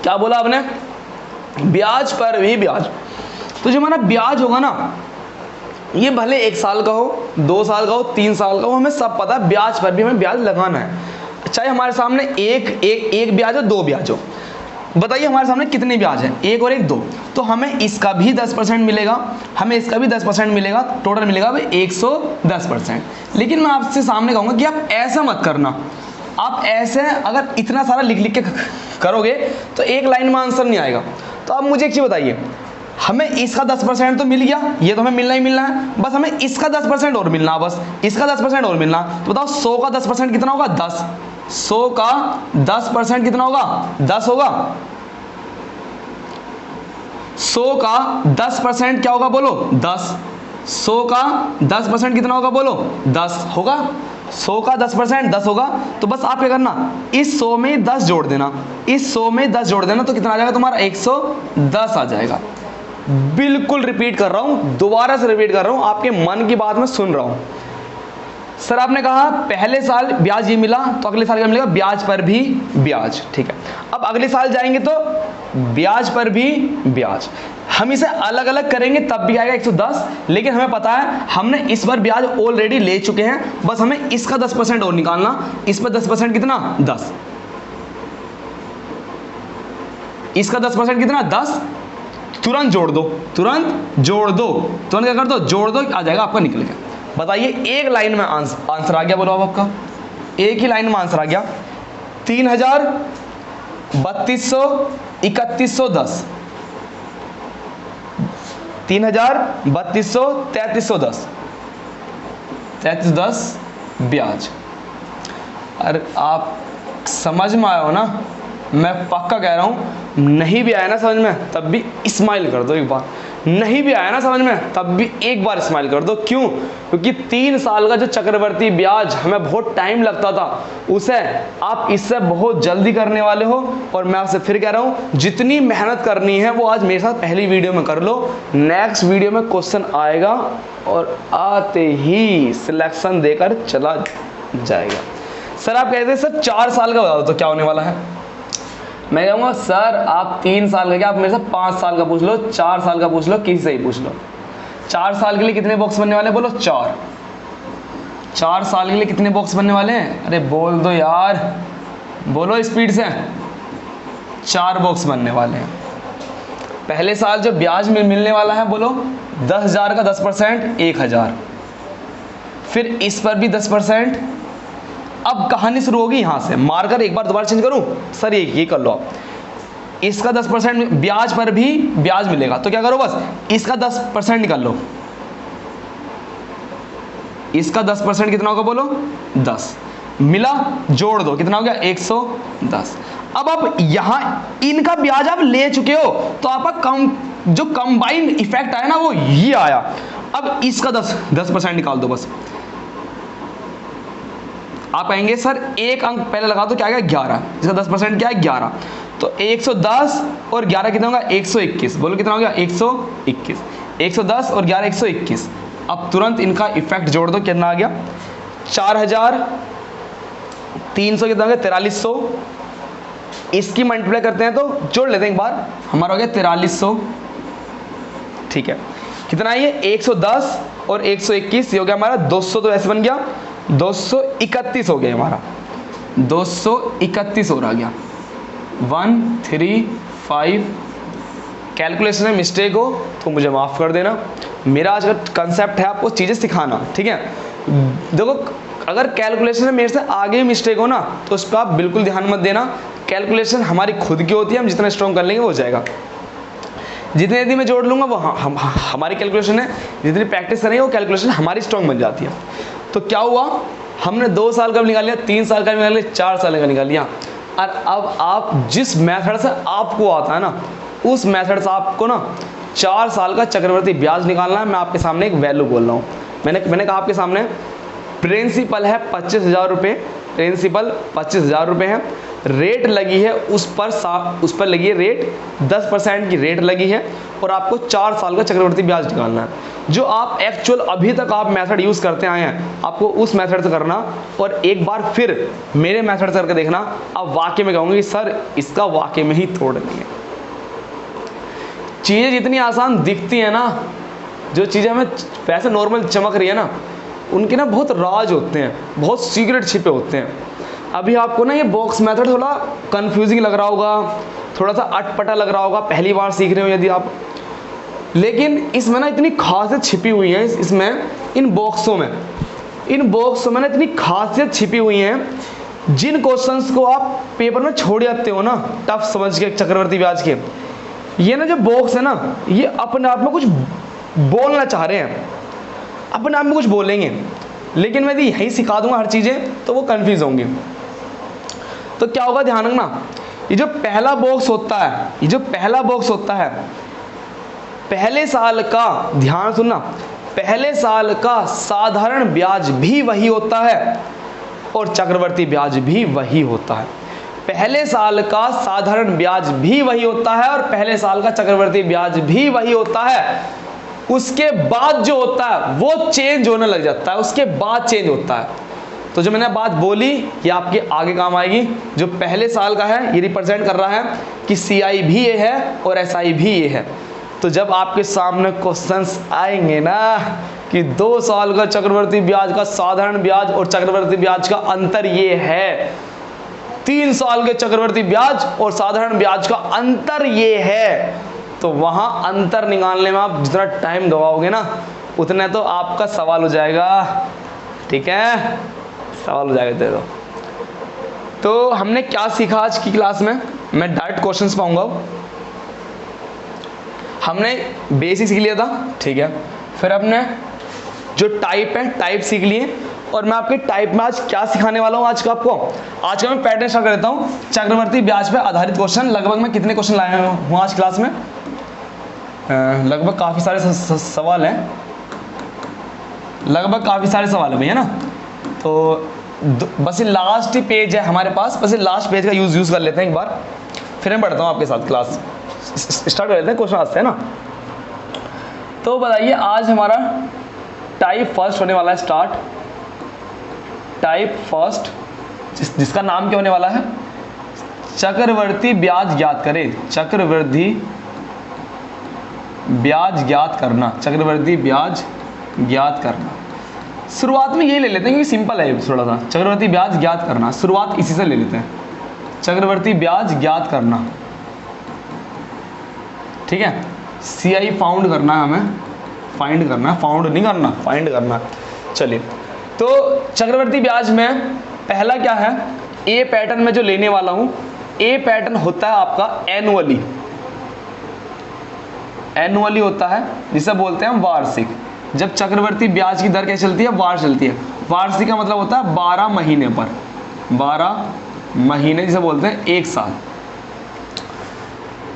क्या बोला आपने? ब्याज पर भी ब्याज। तो जो हमारा ब्याज होगा ना, ये भले 1 साल का हो, 2 साल का हो, 3 साल का हो, हमें सब पता है ब्याज पर भी हमें ब्याज लगाना है। चाहे हमारे सामने एक ब्याज हो, 2 ब्याज हो। बताइए हमारे सामने कितने ब्याज हैं? 1 और 1 2। तो हमें इसका भी 10% मिलेगा, हमें इसका भी 10% मिलेगा, टोटल मिलेगा भाई 110%। लेकिन मैं आपसे सामने कहूँगा कि आप ऐसा मत करना। आप ऐसे अगर इतना सारा लिख के करोगे तो एक लाइन में आंसर नहीं आएगा। तो अब मुझे एक चीज़ बताइए, हमें इसका 10% तो मिल गया, ये तो हमें मिलना ही मिलना है, बस हमें इसका 10% और मिलना, बस इसका 10% और मिलना। तो बताओ 100 का 10% कितना होगा? 10। 100 का 10% कितना होगा? 10 होगा। 100 का 10% क्या होगा? बोलो 10। 100 का 10% कितना होगा? बोलो 10 होगा। 100 का 10% 10 होगा। तो बस आप क्या करना, इस 100 में 10 जोड़ देना, इस 100 में 10 जोड़ देना, तो कितना आ जाएगा तुम्हारा? 110 आ जाएगा। बिल्कुल रिपीट कर रहा हूं, दोबारा से रिपीट कर रहा हूं, आपके मन की बात मैं सुन रहा हूं। सर आपने कहा पहले साल ब्याज ये मिला, तो अगले साल क्या मिलेगा? ब्याज पर भी ब्याज। ठीक है, अब अगले साल जाएंगे तो ब्याज पर भी ब्याज। हम इसे अलग अलग करेंगे तब भी आएगा 110, लेकिन हमें पता है हमने इस बार ब्याज ऑलरेडी ले चुके हैं, बस हमें इसका 10% और निकालना। इस पर 10% कितना? 10। इसका 10% कितना? 10। तुरंत जोड़ दो, तुरंत जोड़ दो, तुरंत क्या कर दो? जोड़ दो, आ जाएगा आपका निकल गया। बताइए एक लाइन में आंसर आ गया। बोलो अब आपका एक ही लाइन में आंसर आ गया। 3000, 3200, 3110। 3000, 3200, 3310। 3310 ब्याज। अरे आप समझ में आया हो ना? मैं पक्का कह रहा हूं, नहीं भी आया ना समझ में तब भी स्माइल कर दो एक बार। नहीं भी आया ना समझ में तब भी एक बार स्माइल कर दो। क्यों? क्योंकि 3 साल का जो चक्रवर्ती ब्याज हमें बहुत टाइम लगता था, उसे आप इससे बहुत जल्दी करने वाले हो। और मैं आपसे फिर कह रहा हूं, जितनी मेहनत करनी है वो आज मेरे साथ पहली वीडियो में कर लो। नेक्स्ट वीडियो में क्वेश्चन आएगा और आते ही सिलेक्शन देकर चला जाएगा। सर आप कहते हैं सर 4 साल का बता दो तो क्या होने वाला है? मैं कहूँगा सर आप 3 साल का क्या, आप मेरे से 5 साल का पूछ लो, 4 साल का पूछ लो, किसी से ही पूछ लो। 4 साल के लिए कितने बॉक्स बनने वाले हैं? बोलो 4। 4 साल के लिए कितने बॉक्स बनने वाले हैं? अरे बोल दो यार, बोलो स्पीड से। 4 बॉक्स बनने वाले हैं। पहले साल जो ब्याज मिलने वाला है, बोलो 10,000 का 10% 1,000, फिर इस पर भी 10%। अब कहानी शुरू होगी यहां से। मार्कर एक बार दोबारा चेंज करूं? सर ये कर लो आप। इसका 10% ब्याज पर भी ब्याज मिलेगा, तो क्या करो, बस इसका 10% निकाल लो। इसका 10% कितना होगा? बोलो 10 मिला, जोड़ दो, कितना हो गया? 110। अब आप यहां इनका ब्याज आप ले चुके हो, तो आपका जो कंबाइंड इफेक्ट आया ना वो ये आया। अब इसका 10% निकाल दो बस। आप कहेंगे सर एक अंक पहले लगा दो, क्या आ गया? 11। इसका 10% क्या है? 11। तो 110 और 11 कितना होगा? 121। बोलो कितना हो गया? 121। 110 और 11 121। अब तुरंत इनका इफेक्ट जोड़ दो, कितना आ गया? 4,300 कितना हो गया? 4300। इसकी मल्टीप्लाई करते हैं तो जोड़ लेते हैं एक बार, हमारा हो गया 4300। ठीक है, कितना ये 110 और 121, ये हो गया हमारा 200, तो ऐसे बन गया 231 हो गया हमारा, 231 हो रहा गया। 1 3 5, कैलकुलेशन में मिस्टेक हो तो मुझे माफ़ कर देना, मेरा आज का कंसेप्ट है आपको चीज़ें सिखाना, ठीक है। देखो अगर कैलकुलेशन में मेरे से आगे मिस्टेक हो ना तो उस पर आप बिल्कुल ध्यान मत देना, कैलकुलेशन हमारी खुद की होती है, हम जितना स्ट्रॉन्ग कर लेंगे वो हो जाएगा। जितनी यदि मैं जोड़ लूँगा वो हमारी कैलकुलेशन है, जितनी प्रैक्टिस करेंगे वो कैलकुलेशन हमारी स्ट्रॉन्ग बन जाती है। तो क्या हुआ, हमने 2 साल का भी निकाल लिया, 3 साल का भी निकाल लिया, 4 साल का निकाल लिया, और अब आप जिस मेथड से आपको आता है ना उस मेथड से आपको ना 4 साल का चक्रवर्ती ब्याज निकालना है। मैं आपके सामने एक वैल्यू बोल रहा हूँ, मैंने कहा आपके सामने प्रिंसिपल है 25,000 रुपये, प्रिंसिपल 25,000 रुपये है, रेट लगी है उस पर लगी है रेट 10% की रेट लगी है, और आपको 4 साल का चक्रवर्ती ब्याज निकालना है। जो आप एक्चुअल अभी तक आप मेथड यूज़ करते आए हैं आपको उस मेथड से करना, और एक बार फिर मेरे मेथड से करके देखना, आप वाकई में कहोगे कि सर इसका वाकई में ही तोड़ नहीं है। चीज़ें जितनी आसान दिखती हैं ना, जो चीज़ें हमें वैसे नॉर्मल चमक रही है ना, उनके ना बहुत राज होते हैं, बहुत सीक्रेट छिपे होते हैं। अभी आपको ना ये बॉक्स मेथड थोड़ा कंफ्यूजिंग लग रहा होगा, थोड़ा सा अटपटा लग रहा होगा पहली बार सीख रहे हो यदि आप, लेकिन इसमें ना इतनी खासियत छिपी हुई है, इसमें इन बॉक्सों में ना इतनी खासियत छिपी हुई है, जिन क्वेश्चंस को आप पेपर में छोड़ जाते हो ना टफ समझ के चक्रवर्ती ब्याज के, ये ना जो बॉक्स है ना ये अपने आप में कुछ बोलना चाह रहे हैं, अपने आप में कुछ बोलेंगे, लेकिन मैं यदि यही सिखा दूंगा हर चीज़ें तो वो कंफ्यूज होंगे। तो क्या होगा ध्यान रखना, ये जो पहला बॉक्स होता है, पहले साल का, ध्यान सुनना, पहले साल का साधारण ब्याज भी वही होता है और चक्रवर्ती ब्याज भी वही होता है। पहले साल का साधारण ब्याज भी वही होता है और पहले साल का चक्रवर्ती ब्याज भी वही होता है। उसके बाद जो होता है वो चेंज होने लग जाता है, उसके बाद चेंज होता है। तो जो मैंने बात बोली ये आपके आगे काम आएगी। जो पहले साल का है ये रिप्रेजेंट कर रहा है कि CI भी ये है और SI भी ये है। तो जब आपके सामने क्वेश्चंस आएंगे ना कि 2 साल का चक्रवर्ती ब्याज का साधारण ब्याज और चक्रवर्ती ब्याज का अंतर ये है, 3 साल के चक्रवर्ती ब्याज और साधारण ब्याज का अंतर ये है, तो वहां अंतर निकालने में आप जितना टाइम गवाओगे ना उतना तो आपका सवाल हो जाएगा। ठीक है, सवाल हो जाएगा तेरे। तो हमने क्या सीखा आज की क्लास में, मैं डायरेक्ट क्वेश्चंस पाऊंगा। हमने बेसिक सीख लिया था, ठीक है, फिर हमने जो टाइप है टाइप सीख लिए, और मैं आपके टाइप में आज क्या सिखाने वाला हूँ आज का आपको। आज का मैं पैटर्न स्टार्ट कर देता हूँ। चक्रवर्ती ब्याज पे आधारित क्वेश्चन, लगभग मैं कितने क्वेश्चन लाया हूँ आज क्लास में, लगभग काफ़ी सारे सवाल हैं, लगभग काफ़ी सारे सवाल है भैया ना। तो बस ये लास्ट ही पेज है हमारे पास, बस ये लास्ट पेज का यूज़ कर लेते हैं एक बार, फिर मैं पढ़ता हूँ आपके साथ। क्लास स्टार्ट कर लेते हैं, क्वेश्चन आते हैं ना। तो बताइए आज हमारा टाइप फर्स्ट होने वाला है स्टार्ट। टाइप फर्स्ट जिसका नाम क्या होने वाला है, चक्रवर्ती ब्याज ज्ञात करें। चक्रवर्ती ब्याज ज्ञात करना, चक्रवर्ती ब्याज ज्ञात करना। शुरुआत में ये ले लेते हैं क्योंकि सिंपल है थोड़ा सा। चक्रवर्ती ब्याज ज्ञात करना, शुरुआत इसी से ले लेते हैं, चक्रवर्ती ब्याज ज्ञात करना। ठीक है, CI फाउंड करना है हमें, फाइंड करना है, फाउंड नहीं करना, फाइंड करना। चलिए, तो चक्रवर्ती ब्याज में पहला क्या है, ए पैटर्न में जो लेने वाला हूं, ए पैटर्न होता है आपका एनुअली। एनुअली होता है जिसे बोलते हैं वार्षिक। जब चक्रवर्ती ब्याज की दर क्या चलती है, वार्ष चलती है। वार्षिक का मतलब होता है 12 महीने पर, 12 महीने जिसे बोलते हैं 1 साल।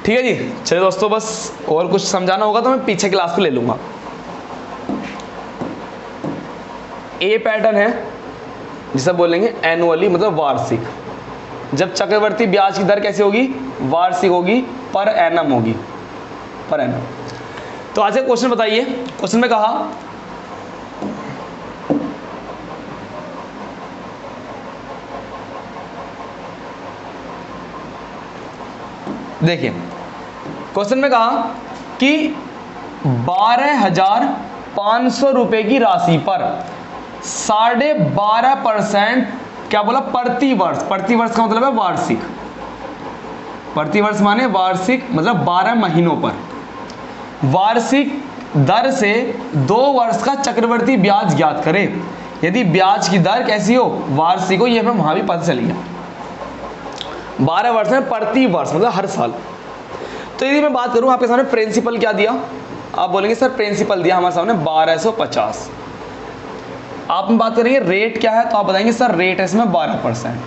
ठीक है जी। चलिए दोस्तों, बस और कुछ समझाना होगा तो मैं पीछे क्लास को ले लूंगा। ए पैटर्न है जिसे बोलेंगे एनुअली, मतलब वार्षिक। जब चक्रवर्ती ब्याज की दर कैसी होगी, वार्षिक होगी, पर एनम होगी, पर एनम। तो आज एक क्वेश्चन बताइए। क्वेश्चन में कहा देखिए, क्वेश्चन में कहा कि 12,500 रुपए की राशि पर 12.5% क्या बोला, प्रति वर्ष। प्रति वर्ष का मतलब है वार्षिक, प्रति वर्ष माने वार्षिक, मतलब 12 महीनों पर वार्षिक दर से 2 वर्ष का चक्रवर्ती ब्याज ज्ञात करें। यदि ब्याज की दर कैसी हो, वार्षिक हो, ये हमें वहां भी पता चल गया। 12 वर्ष में प्रति वर्ष मतलब हर साल। तो यदि मैं बात करूं आपके सामने प्रिंसिपल क्या दिया, आप बोलेंगे सर प्रिंसिपल दिया हमारे सामने 1250। आप में बात करेंगे रेट क्या है, तो आप बताएंगे सर रेट है इसमें 12%।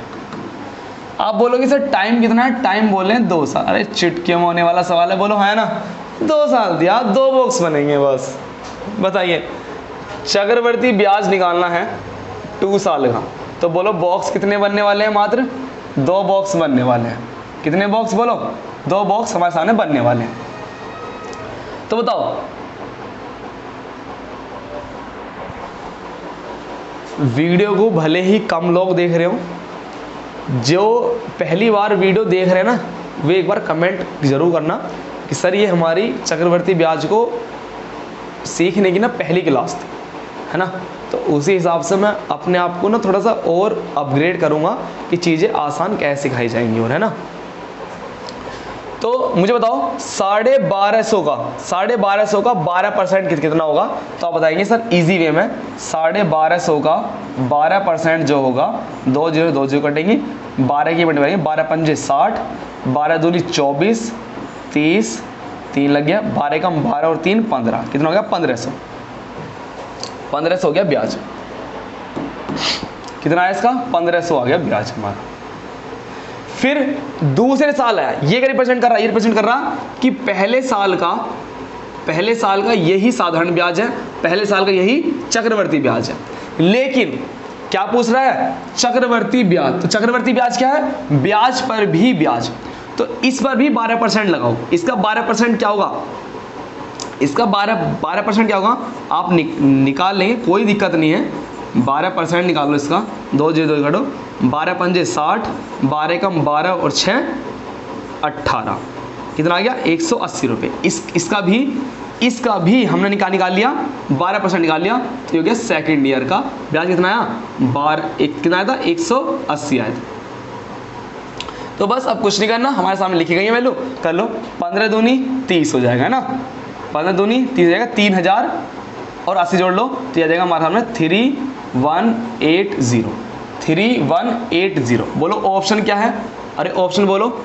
आप बोलोगे सर टाइम कितना है, टाइम बोले 2 साल। अरे चिटके में होने वाला सवाल है, बोलो है ना, 2 साल दिया, 2 बॉक्स बनेंगे बस। बताइए चक्रवर्ती ब्याज निकालना है 2 साल का, तो बोलो बॉक्स कितने बनने वाले हैं, मात्र 2 बॉक्स बनने वाले हैं। कितने बॉक्स बोलो, 2 बॉक्स हमारे सामने बनने वाले हैं। तो बताओ वीडियो को भले ही कम लोग देख रहे हो, जो पहली बार वीडियो देख रहे हैं ना, वे एक बार कमेंट जरूर करना कि सर ये हमारी चक्रवर्ती ब्याज को सीखने की ना पहली क्लास थी, है ना। तो उसी हिसाब से मैं अपने आप को ना थोड़ा सा और अपग्रेड करूँगा कि चीज़ें आसान कैसे सिखाई जाएंगी, और है ना। तो मुझे बताओ 1250 का 12% कितना होगा, तो आप बताएंगे सर इजी वे में 1250 का 12% जो होगा, 2 0 2 0 कटेंगे, 12 की बटेंगे, 12 पंजे 60, 12 दूनी 24, 30, 3 लग गया, 12 कम 12 और 3 15, कितना हो गया 1500। 1500 हो गया ब्याज। कितना है इसका, 1500 आ गया ब्याज हमारा। फिर दूसरे साल है, ये क्या रिप्रेजेंट कर रहा है, ये रिप्रेजेंट कर रहा कि पहले साल का यही साधारण ब्याज है, पहले साल का यही चक्रवर्ती ब्याज है। लेकिन क्या पूछ रहा है, चक्रवर्ती ब्याज। तो चक्रवर्ती ब्याज क्या है, ब्याज पर भी ब्याज। तो इस पर भी 12% लगाओ। इसका 12% क्या होगा, इसका 12% क्या होगा, आप निकाल लेंगे, कोई दिक्कत नहीं है। 12% निकाल लो इसका, 2 0 2 काटो, 12 पंजे 60, 12 कम 12 और 6 18, कितना आ गया 180 रुपये। इसका भी हमने निकाल लिया, 12% निकाल लिया, तो ये हो गया सेकेंड ईयर का ब्याज। कितना आया, कितना आया था, 180 आया था। तो बस अब कुछ नहीं करना, हमारे सामने लिखी गई है वैल्यू, कर लो। 15 दूनी 30 हो जाएगा, है ना, 15 दूनी 30 हो जाएगा, 3000 और 80 जोड़ लो, तो आ जाएगा हमारे सामने 3180। बोलो ऑप्शन क्या है, अरे ऑप्शन बोलो,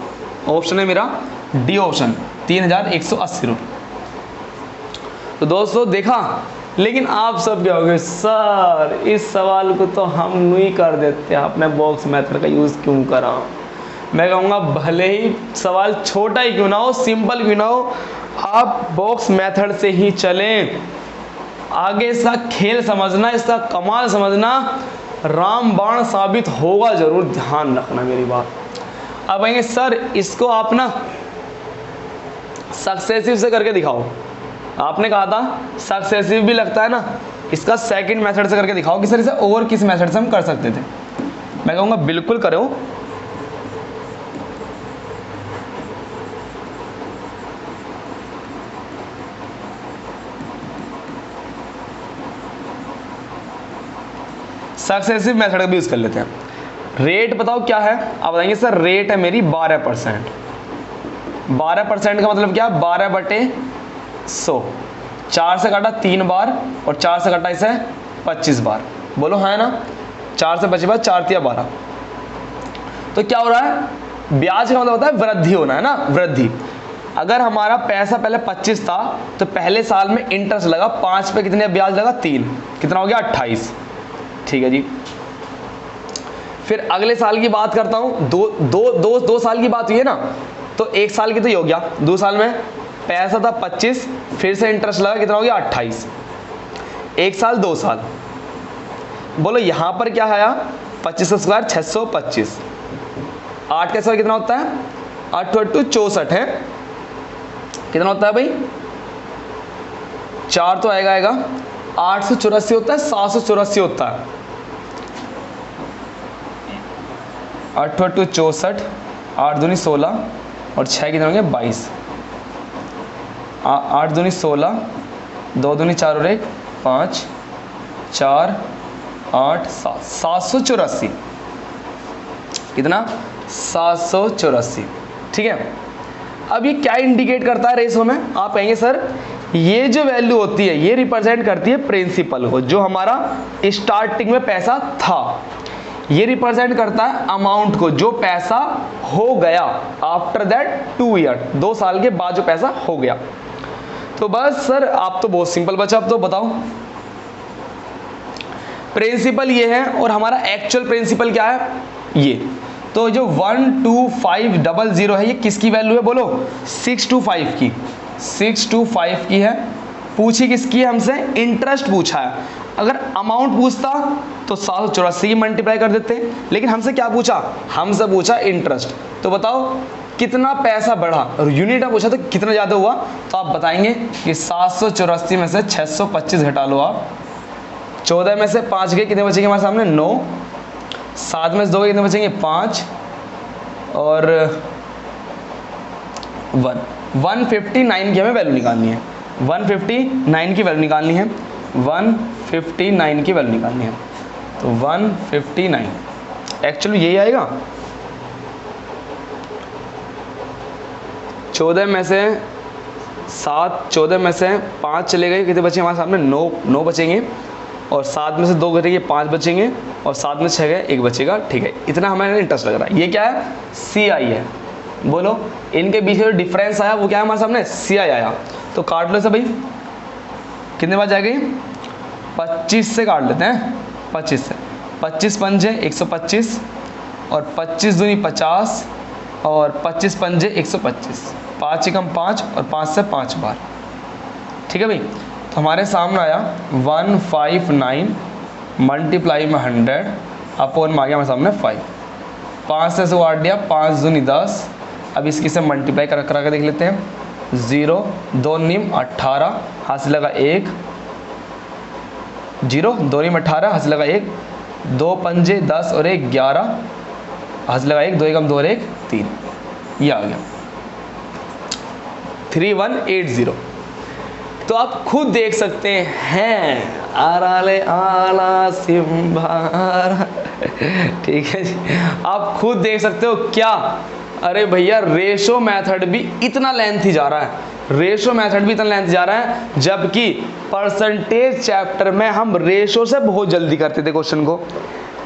ऑप्शन है मेरा डी ऑप्शन, 3180 रुपये। तो दोस्तों देखा, लेकिन आप सब क्या होगे, सर इस सवाल को तो हम नहीं कर देते, आपने बॉक्स मेथड का यूज़ क्यों करा। मैं कहूँगा भले ही सवाल छोटा ही क्यों ना हो, सिंपल क्यों ना हो, आप बॉक्स मेथड से ही चलें। आगे इसका खेल समझना, इसका कमाल समझना, रामबाण साबित होगा जरूर, ध्यान रखना मेरी बात। अब कहेंगे सर इसको आप ना सक्सेसिव से करके दिखाओ। आपने कहा था सक्सेसिव भी लगता है ना, इसका सेकंड मेथड से करके दिखाओ कि सर इसे और किस मेथड से हम कर सकते थे। मैं कहूँगा बिल्कुल करो। सक्सेसिव मेथड का भी यूज कर लेते हैं। रेट बताओ क्या है, आप बताएंगे सर रेट है मेरी 12%। 12% का मतलब क्या, 12/100। 4 से काटा 3 बार और 4 से काटा इसे 25 बार, बोलो है ना, 4 से 25 बार, 4 तिया 12। तो क्या हो रहा है, ब्याज का मतलब होता है वृद्धि होना, है ना, वृद्धि। अगर हमारा पैसा पहले 25 था तो पहले साल में इंटरेस्ट लगा 5 पे, कितने ब्याज लगा 3, कितना हो गया 28। ठीक है जी। फिर अगले साल की बात करता हूं, दो साल की बात हुई है ना, तो 1 साल की तो ये हो गया। 2 साल में पैसा था 25, फिर से इंटरेस्ट लगा, कितना हो गया 28। 1 साल 2 साल, बोलो यहां पर क्या आया, 25 स्क्वायर 625। 8 का स्क्वायर कितना होता है, 8 8 64 है, कितना होता है भाई 4 तो आएगा 884 होता है, 784 होता है। 8 8 64, 8 दूनी 16 और 6 कितने होंगे 22। 8 दूनी 16 2 दूनी 4 और 1 5, 4 8 7, 784। कितना? 784। ठीक है। अब ये क्या इंडिकेट करता है रेशो में? आप कहेंगे सर ये जो वैल्यू होती है ये रिप्रेजेंट करती है प्रिंसिपल को, जो हमारा स्टार्टिंग में पैसा था। ये रिप्रेजेंट करता है अमाउंट को, जो पैसा हो गया आफ्टर दैट 2 ईयर, 2 साल के बाद जो पैसा हो गया। तो बस सर आप तो बहुत सिंपल बचा। अब तो बताओ प्रिंसिपल ये है और हमारा एक्चुअल प्रिंसिपल क्या है? ये। तो जो 12500 है ये किसकी वैल्यू है बोलो? 625 की। 625 की है। पूछी किसकी है हमसे? इंटरेस्ट पूछा है। अगर अमाउंट पूछता तो 784 की मल्टीप्लाई कर देते, लेकिन हमसे क्या पूछा? हमसे पूछा इंटरेस्ट। तो बताओ कितना पैसा बढ़ा, और यूनिट में पूछा तो कितना ज़्यादा हुआ? तो आप बताएंगे कि 784 में से 625 घटा लो आप, 14 में से 5 गए, कितने बचेंगे हमारे सामने? 9। 7 में से 2 कितने बचेंगे? 5 और 1। 159 की हमें वैल्यू निकालनी है। 159 की वैल्यू निकालनी है। 159 की वैल्यू निकालनी है। तो 159 एक्चुअली यही आएगा। 14 में से 7, 14 में से 5 चले गए, कितने बचे हमारे सामने? 9 बचेंगे, और 7 में से 2 घटेंगे 5 बचेंगे, और 7 में 6 गए 1 बचेगा। ठीक है, इतना हमें इंटरेस्ट लग रहा है। ये क्या है? CI है। बोलो इनके बीच में जो डिफरेंस आया वो क्या है हमारे सामने? CI आया। तो काट लो इसे भाई, कितने बार जाएगी? 25 से काट लेते हैं। 25 से 25 पंजे 125, और 25 दूनी 50, और 25 पंजे 125, 5 एकम 5, और 5 से 5 बार। ठीक है भाई। तो हमारे सामने आया 159 मल्टीप्लाई में 100 अपॉन में आ गया हमारे सामने 5। 5 से काट दिया, 5 दूनी 10। अब इसकी से मल्टीप्लाई करा के देख लेते हैं। 0 2 नीम 18, हाथ से लगा 1, 0 2 नीम 18, हाथ से लगा 1, 2 पंजे 10 और 1 11, हाथ से लगा 1, 2 एकम 2 और 1 3। ये आ गया 3180। तो आप खुद देख सकते हैं आराले आला सिम्बारा। ठीक है जी, आप खुद देख सकते हो क्या? अरे भैया रेशो मेथड भी इतना लेंथी जा रहा है, रेशो मेथड भी इतना लेंथी जा रहा है, जबकि परसेंटेज चैप्टर में हम रेशो से बहुत जल्दी करते थे क्वेश्चन को।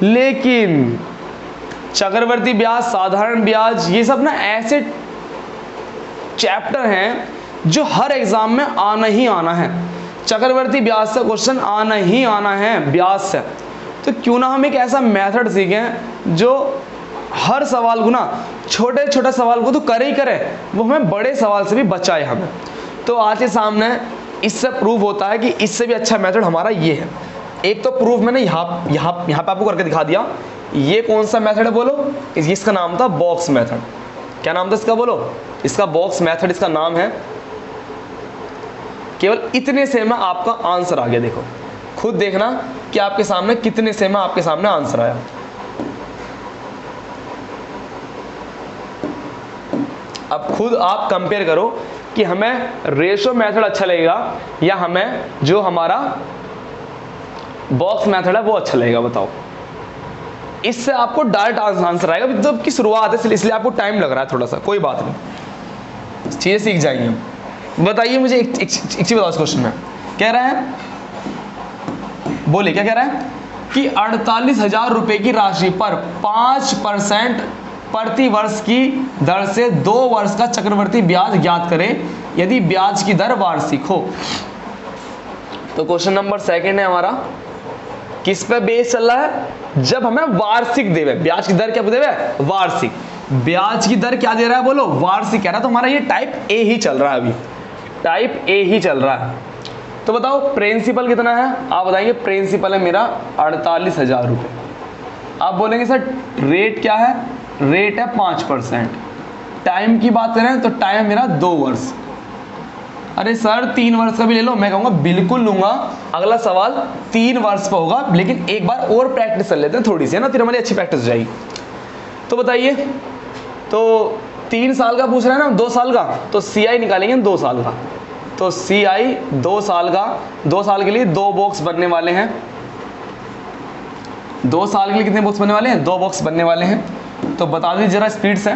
लेकिन चक्रवर्ती ब्याज, साधारण ब्याज, ये सब ना ऐसे चैप्टर हैं जो हर एग्जाम में आना ही आना है। चक्रवर्ती ब्याज से क्वेश्चन आना ही आना है, ब्याज से। तो क्यों ना हम एक ऐसा मेथड सीखें जो हर सवाल को ना, छोटे छोटे सवाल को तो करे ही करे, वो हमें बड़े सवाल से भी बचाए हमें। तो आज के सामने इससे प्रूव होता है कि इससे भी अच्छा मेथड हमारा ये है। एक तो प्रूफ मैंने यहाँ पे आपको करके दिखा दिया। ये कौन सा मेथड है बोलो? इसका नाम था बॉक्स मेथड। क्या नाम था इसका बोलो? इसका बॉक्स मेथड इसका नाम है। केवल इतने से में आपका आंसर आ गया। देखो खुद देखना कि आपके सामने कितने से में आपके सामने आंसर आया। अब खुद आप कंपेयर करो कि हमें रेशो मेथड अच्छा लगेगा या हमें जो हमारा बॉक्स मेथड है वो अच्छा लगेगा। बताओ, इससे आपको डायरेक्ट आंसर आएगा। जब की शुरुआत है इसलिए आपको टाइम लग रहा है थोड़ा सा, कोई बात नहीं, चीजें सीख जाएंगे। बताइए मुझे एक चीज बताओ। इस क्वेश्चन में कह रहा है, बोले क्या कह रहा है कि 48,000 रुपए की राशि पर 5% प्रति वर्ष की दर से 2 वर्ष का चक्रवर्ती ब्याज ज्ञात करें यदि ब्याज की दर वार्षिक हो। तो क्वेश्चन नंबर 2 है हमारा, किस पे बेस चल रहा है? जब हमें वार्षिक देवे, ब्याज की दर क्या देवे? वार्षिक। ब्याज की दर क्या दे रहा है बोलो? वार्षिक कह रहा है। तो हमारा ये टाइप ए ही चल रहा है, अभी टाइप ए ही चल रहा है। तो बताओ प्रिंसिपल कितना है? आप बताएंगे प्रिंसिपल है मेरा 48,000 रुपये। आप बोलेंगे सर रेट क्या है? रेट है 5%। टाइम की बात करें तो टाइम मेरा 2 वर्ष। अरे सर 3 वर्ष का भी ले लो। मैं कहूँगा बिल्कुल लूंगा। अगला सवाल 3 वर्ष का होगा, लेकिन एक बार और प्रैक्टिस कर लेते हैं थोड़ी सी, है ना, फिर हमारी अच्छी प्रैक्टिस हो जाएगी। तो बताइए, तो 3 साल का पूछ रहे हैं ना, 2 साल का, तो CI निकालेंगे 2 साल का। तो CI 2 साल का, 2 साल के लिए 2 बॉक्स बनने वाले हैं। 2 साल के लिए कितने बॉक्स बनने वाले हैं? 2 बॉक्स बनने वाले हैं। तो बता दीजिए जरा स्पीड से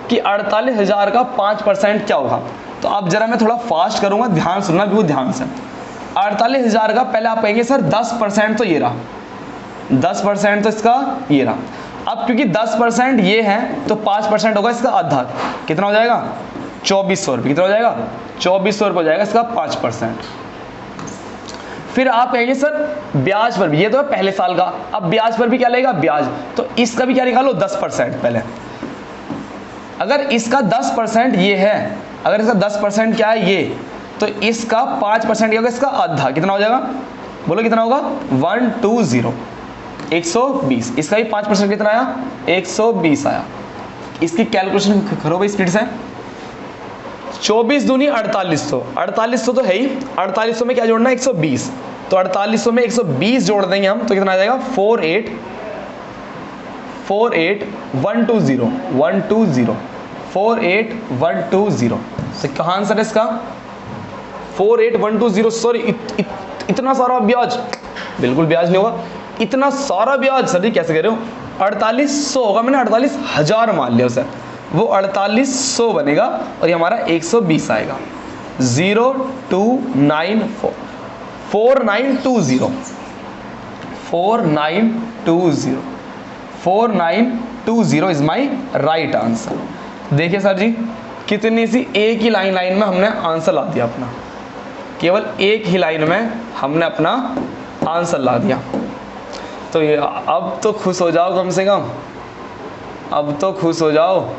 कि 48,000 का 5% क्या होगा। तो अब जरा मैं थोड़ा फास्ट करूंगा, ध्यान सुनना बिल्कुल ध्यान से। 48,000 का पहले आप कहेंगे सर 10% तो ये रहा, 10% तो इसका ये रहा। अब क्योंकि 10% ये है तो 5% होगा इसका आधा, कितना हो जाएगा? 2400 रुपये। कितना हो जाएगा? 2400 रुपये हो जाएगा इसका 5%। फिर आप कहेंगे सर ब्याज पर भी, ये तो है पहले साल का, अब ब्याज पर भी क्या लगेगा? ब्याज। तो इसका भी क्या निकालो? 10% पहले। अगर इसका 10% ये है, अगर इसका 10% क्या है? ये, तो इसका 5% क्या होगा? इसका आधा, कितना हो जाएगा? बोलो कितना होगा? 120, 120। इसका भी 5% कितना आया? 120 आया। इसकी कैलकुलेशन करो भाई स्पीड से। 24 दूनी 4800, 4800 तो है ही, 4800 में क्या जोड़ना है? 120। तो 4800 में 120 जोड़ देंगे हम तो कितना आ जाएगा? 48120, 48120। तो कहाँ आंसर है इसका? 48120। सॉरी, इतना सारा ब्याज? बिल्कुल ब्याज नहीं होगा, इतना सारा ब्याज सर जी कैसे कह रहे हो? 4800 होगा, मैंने 48,000 मान लिया उसे, वो 4800 बनेगा और ये हमारा 120 आएगा। 0294 4920 4920 4920 इज माई राइट आंसर। देखिए सर जी कितनी सी एक ही लाइन में हमने आंसर ला दिया अपना, केवल एक ही लाइन में हमने अपना आंसर ला दिया। तो ये अब तो खुश हो जाओ कम से कम, अब तो खुश हो जाओ।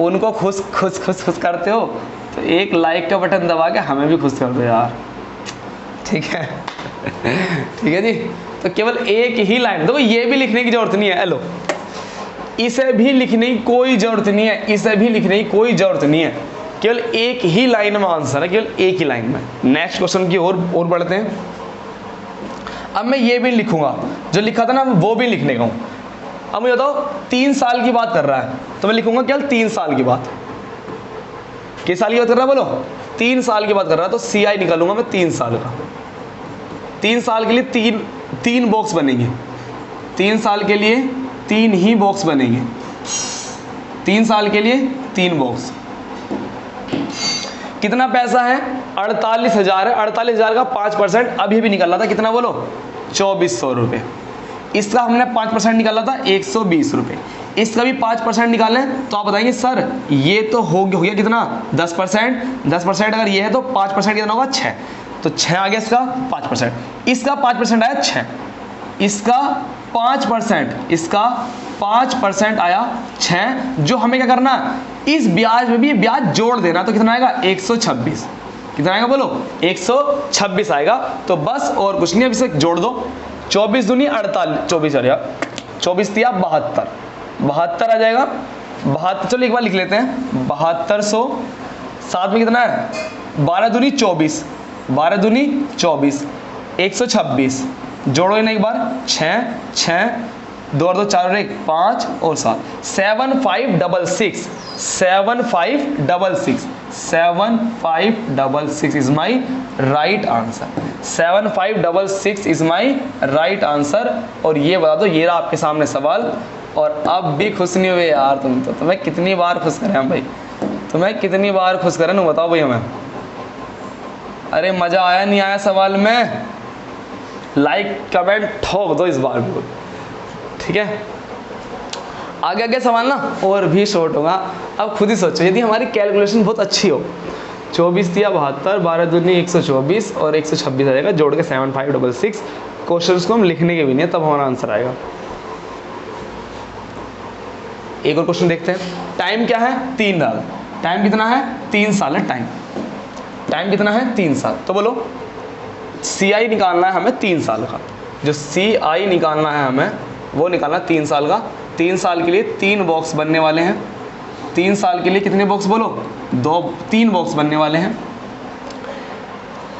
उनको खुश करते हो तो एक लाइक का बटन दबा के हमें भी खुश कर दो यार, ठीक है? ठीक है जी। तो केवल एक ही लाइन, देखो ये भी लिखने की जरूरत नहीं है, हेलो, इसे भी लिखने की कोई जरूरत नहीं है, इसे भी लिखने की कोई जरूरत नहीं है, केवल एक ही लाइन में आंसर है, केवल एक ही लाइन में। नेक्स्ट क्वेश्चन की ओर बढ़ते हैं। अब मैं ये भी लिखूंगा, जो लिखा था ना वो भी लिखने का हूं। अब मुझे बताओ 3 साल की बात कर रहा है तो मैं लिखूंगा केवल 3 साल की बात। किस साल की बात कर रहा है बोलो? 3 साल की बात कर रहा है तो CI निकालूंगा मैं 3 साल का। 3 साल के लिए तीन बॉक्स बनेंगे, 3 साल के लिए 3 ही बॉक्स बनेंगे, 3 साल के लिए 3 बॉक्स। कितना पैसा है? 48,000 है। 48,000 का 5% अभी भी निकाला था, कितना बोलो? 2400 रुपये। इसका हमने 5% निकाला था 120 रुपये। इसका भी 5% निकालें तो आप बताएंगे सर ये तो हो गया कितना? 10%। 10% अगर ये है तो 5% कितना होगा? 6। तो 6 आ गया इसका 5%। इसका 5% आया 6, इसका 5%, इसका 5% आया 6। जो हमें क्या करना है? इस ब्याज में भी ब्याज जोड़ देना, तो कितना आएगा? 126। कितना आएगा बोलो? 126 आएगा। तो बस और कुछ नहीं, अब इसे जोड़ दो। 24 दूनी 48, 24 आ 24 दिया 72, 72 आ जाएगा। 72, चलो एक बार लिख लेते हैं, 7200। साथ में कितना है? 12 दूनी 24, 12 दूनी 24, 126। जोड़ो इन्हें एक बार, 6 6, 2 और 2 4 और 1 5 और 7, 7566, 7566, 7566 is my right answer. 7566 is my right answer. और ये बता दो, ये रहा आपके सामने सवाल। और अब भी खुश नहीं हुए यार तुम तो, तुम्हें कितनी बार खुश करें हम भाई, तुम्हें कितनी बार खुश करें ना, बताओ भाई हमें। अरे मजा आया नहीं आया सवाल में? लाइक कमेंट ठोक दो इस बार भी, ठीक है? आगे आगे सवाल ना और भी शॉर्ट होगा। अब खुद ही सोचो, यदि हमारी कैलकुलेशन बहुत अच्छी हो, 24 दिया 72, 12 दूनी 124 और 126 आ जाएगा, जोड़ के 7566। क्वेश्चन को हम लिखने के भी नहीं है, तब हमारा आंसर आएगा। एक और क्वेश्चन देखते हैं। टाइम क्या है? 3 साल। टाइम कितना है? 3 साल है टाइम। टाइम कितना है? 3 साल। तो बोलो CI निकालना है हमें 3 साल का। जो CI निकालना है हमें वो निकालना 3 साल का। 3 साल के लिए 3 बॉक्स बनने वाले हैं। 3 साल के लिए कितने बॉक्स बोलो? 3 बॉक्स बनने वाले हैं।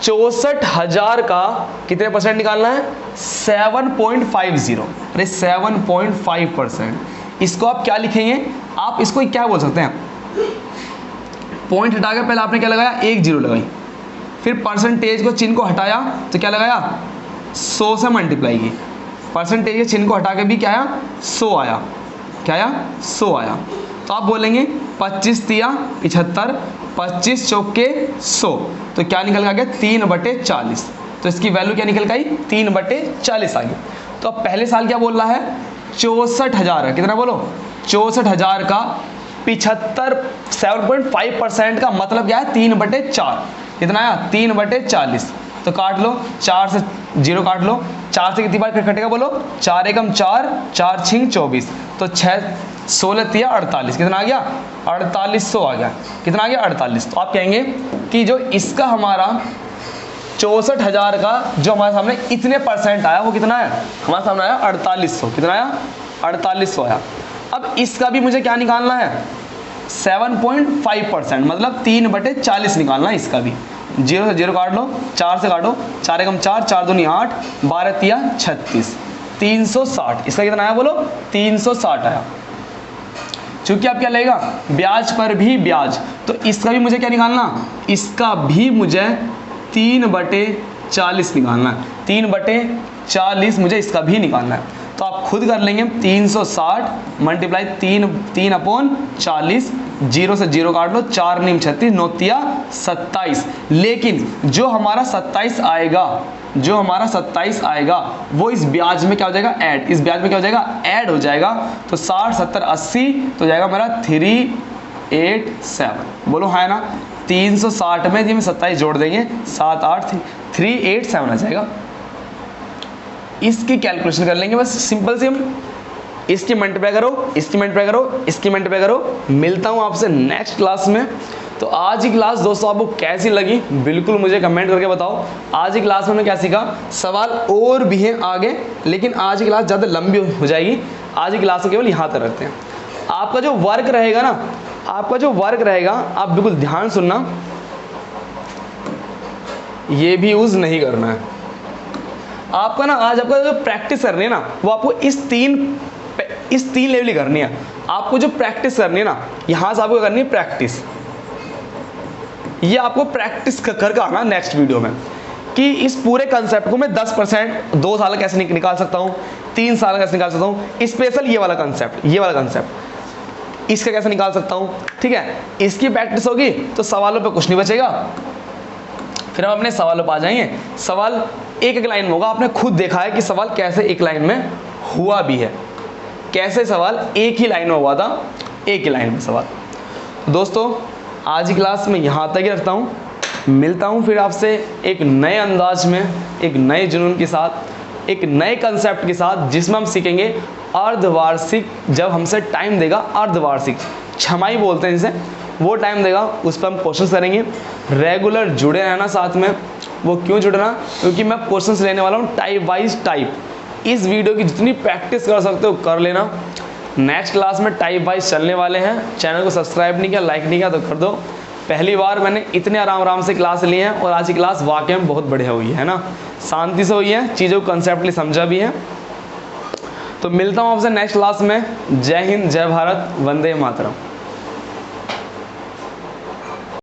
64,000 का कितने परसेंट निकालना है? 7.50। अरे 7.5%। इसको आप क्या लिखेंगे? आप इसको क्या बोल सकते हैं? पॉइंट हटा के पहले आपने क्या लगाया? 1 0 लगाई। फिर परसेंटेज को चिन्ह को हटाया तो क्या लगाया 100 से मल्टीप्लाई की, परसेंटेज के चिन्ह को हटा के भी क्या आया 100 आया, क्या आया 100 आया। तो आप बोलेंगे 25 तिया 75, 25 चौके 100, तो क्या निकल गया 3/40। तो इसकी वैल्यू क्या निकल गई 3/40 आ गई। तो अब पहले साल क्या बोल रहा है 64,000 है, कितना बोलो 64,000 का 7.5% का मतलब क्या है 3/4, कितना आया 3/40। तो काट लो, 4 से 0 काट लो, 4 से कितनी बार कटेगा बोलो 4 एकम 4, 4 छिंग 24, तो 6 16 तिया 48, कितना आ गया 4800 आ गया, कितना आ गया 48। तो आप कहेंगे कि जो इसका हमारा 64,000 का जो हमारे सामने इतने परसेंट आया वो कितना है, हमारे सामने आया 4800, कितना आया 4800 आया। अब इसका भी मुझे क्या निकालना है 7.5%, मतलब 3/40 निकालना है इसका भी। 0 से 0 काट लो, 4 से काटो, 4 एकम 4, 4 दूनी 8, 12 तिया 36, 360, इसका कितना आया बोलो 360 आया। चूंकि आप क्या लगेगा ब्याज पर भी ब्याज, तो इसका भी मुझे क्या निकालना, इसका भी मुझे 3/40 निकालना है, 3/40 मुझे इसका भी निकालना है। तो आप खुद कर लेंगे 360 मल्टीप्लाई 3/40, 0 से 0 काट लो, 4 नीम 36, 9 तिया 27। लेकिन जो हमारा 27 आएगा, जो हमारा 27 आएगा वो इस ब्याज में क्या हो जाएगा ऐड, इस ब्याज में क्या हो जाएगा ऐड हो जाएगा। तो 60 70 80 तो जाएगा हमारा 387, बोलो है ना। 360 में जी में 27 जोड़ देंगे 7 8 387 आ जाएगा। इसकी कैलकुलेशन कर लेंगे बस सिंपल सी, हम इसकी मल्टीप्लाई करो, इसकी मल्टीप्लाई करो, इसकी मल्टीप्लाई करो। मिलता हूँ आपसे नेक्स्ट क्लास में। तो आज की क्लास दोस्तों आपको कैसी लगी बिल्कुल मुझे कमेंट करके बताओ। आज की क्लास में हमने क्या सीखा, सवाल और भी हैं आगे, लेकिन आज की क्लास ज़्यादा लंबी हो जाएगी। आज की क्लास को केवल यहाँ तक रखते हैं। आपका जो वर्क रहेगा ना, आपका जो वर्क रहेगा आप बिल्कुल ध्यान सुनना, ये भी यूज़ नहीं करना है आपका ना। आज आपका जो प्रैक्टिस करनी है ना वो आपको इस तीन लेवल ही करनी है। आपको जो प्रैक्टिस करनी है ना, यहाँ से आपको करनी है प्रैक्टिस। ये आपको प्रैक्टिस कर आना नेक्स्ट वीडियो में कि इस पूरे कंसेप्ट को मैं 10% 2 साल कैसे निकाल सकता हूँ, 3 साल कैसे निकाल सकता हूँ, स्पेशल ये वाला कंसेप्ट इसका कैसे निकाल सकता हूँ। ठीक है, इसकी प्रैक्टिस होगी तो सवालों पे कुछ नहीं बचेगा, फिर हम अपने सवालों पर आ जाएंगे। सवाल एक लाइन में होगा, आपने खुद देखा है कि सवाल कैसे एक लाइन में हुआ भी है, कैसे सवाल एक ही लाइन में हुआ था, एक ही लाइन में सवाल। दोस्तों आज की क्लास में यहाँ तक ही रखता हूँ, मिलता हूँ फिर आपसे एक नए अंदाज में, एक नए जुनून के साथ, एक नए कंसेप्ट के साथ, जिसमें हम सीखेंगे अर्धवार्षिक। जब हमसे टाइम देगा अर्धवार्षिक, छमाही बोलते हैं जिसे, वो टाइम देगा, उस पर हम क्वेश्चंस करेंगे। रेगुलर जुड़े रहना साथ में। वो क्यों जुड़ना, क्योंकि मैं क्वेश्चंस लेने वाला हूँ टाइप वाइज टाइप। इस वीडियो की जितनी प्रैक्टिस कर सकते हो कर लेना। नेक्स्ट क्लास में टाइप वाइज चलने वाले हैं। चैनल को सब्सक्राइब नहीं किया, लाइक नहीं किया तो कर दो। पहली बार मैंने इतने आराम से क्लास ली है और आज की क्लास वाकई में बहुत बढ़िया हुई है ना, शांति से हुई है, चीज़ों को कंसेप्टली समझा भी है। तो मिलता हूँ आपसे नेक्स्ट क्लास में। जय हिंद, जय भारत, वंदे मातरम।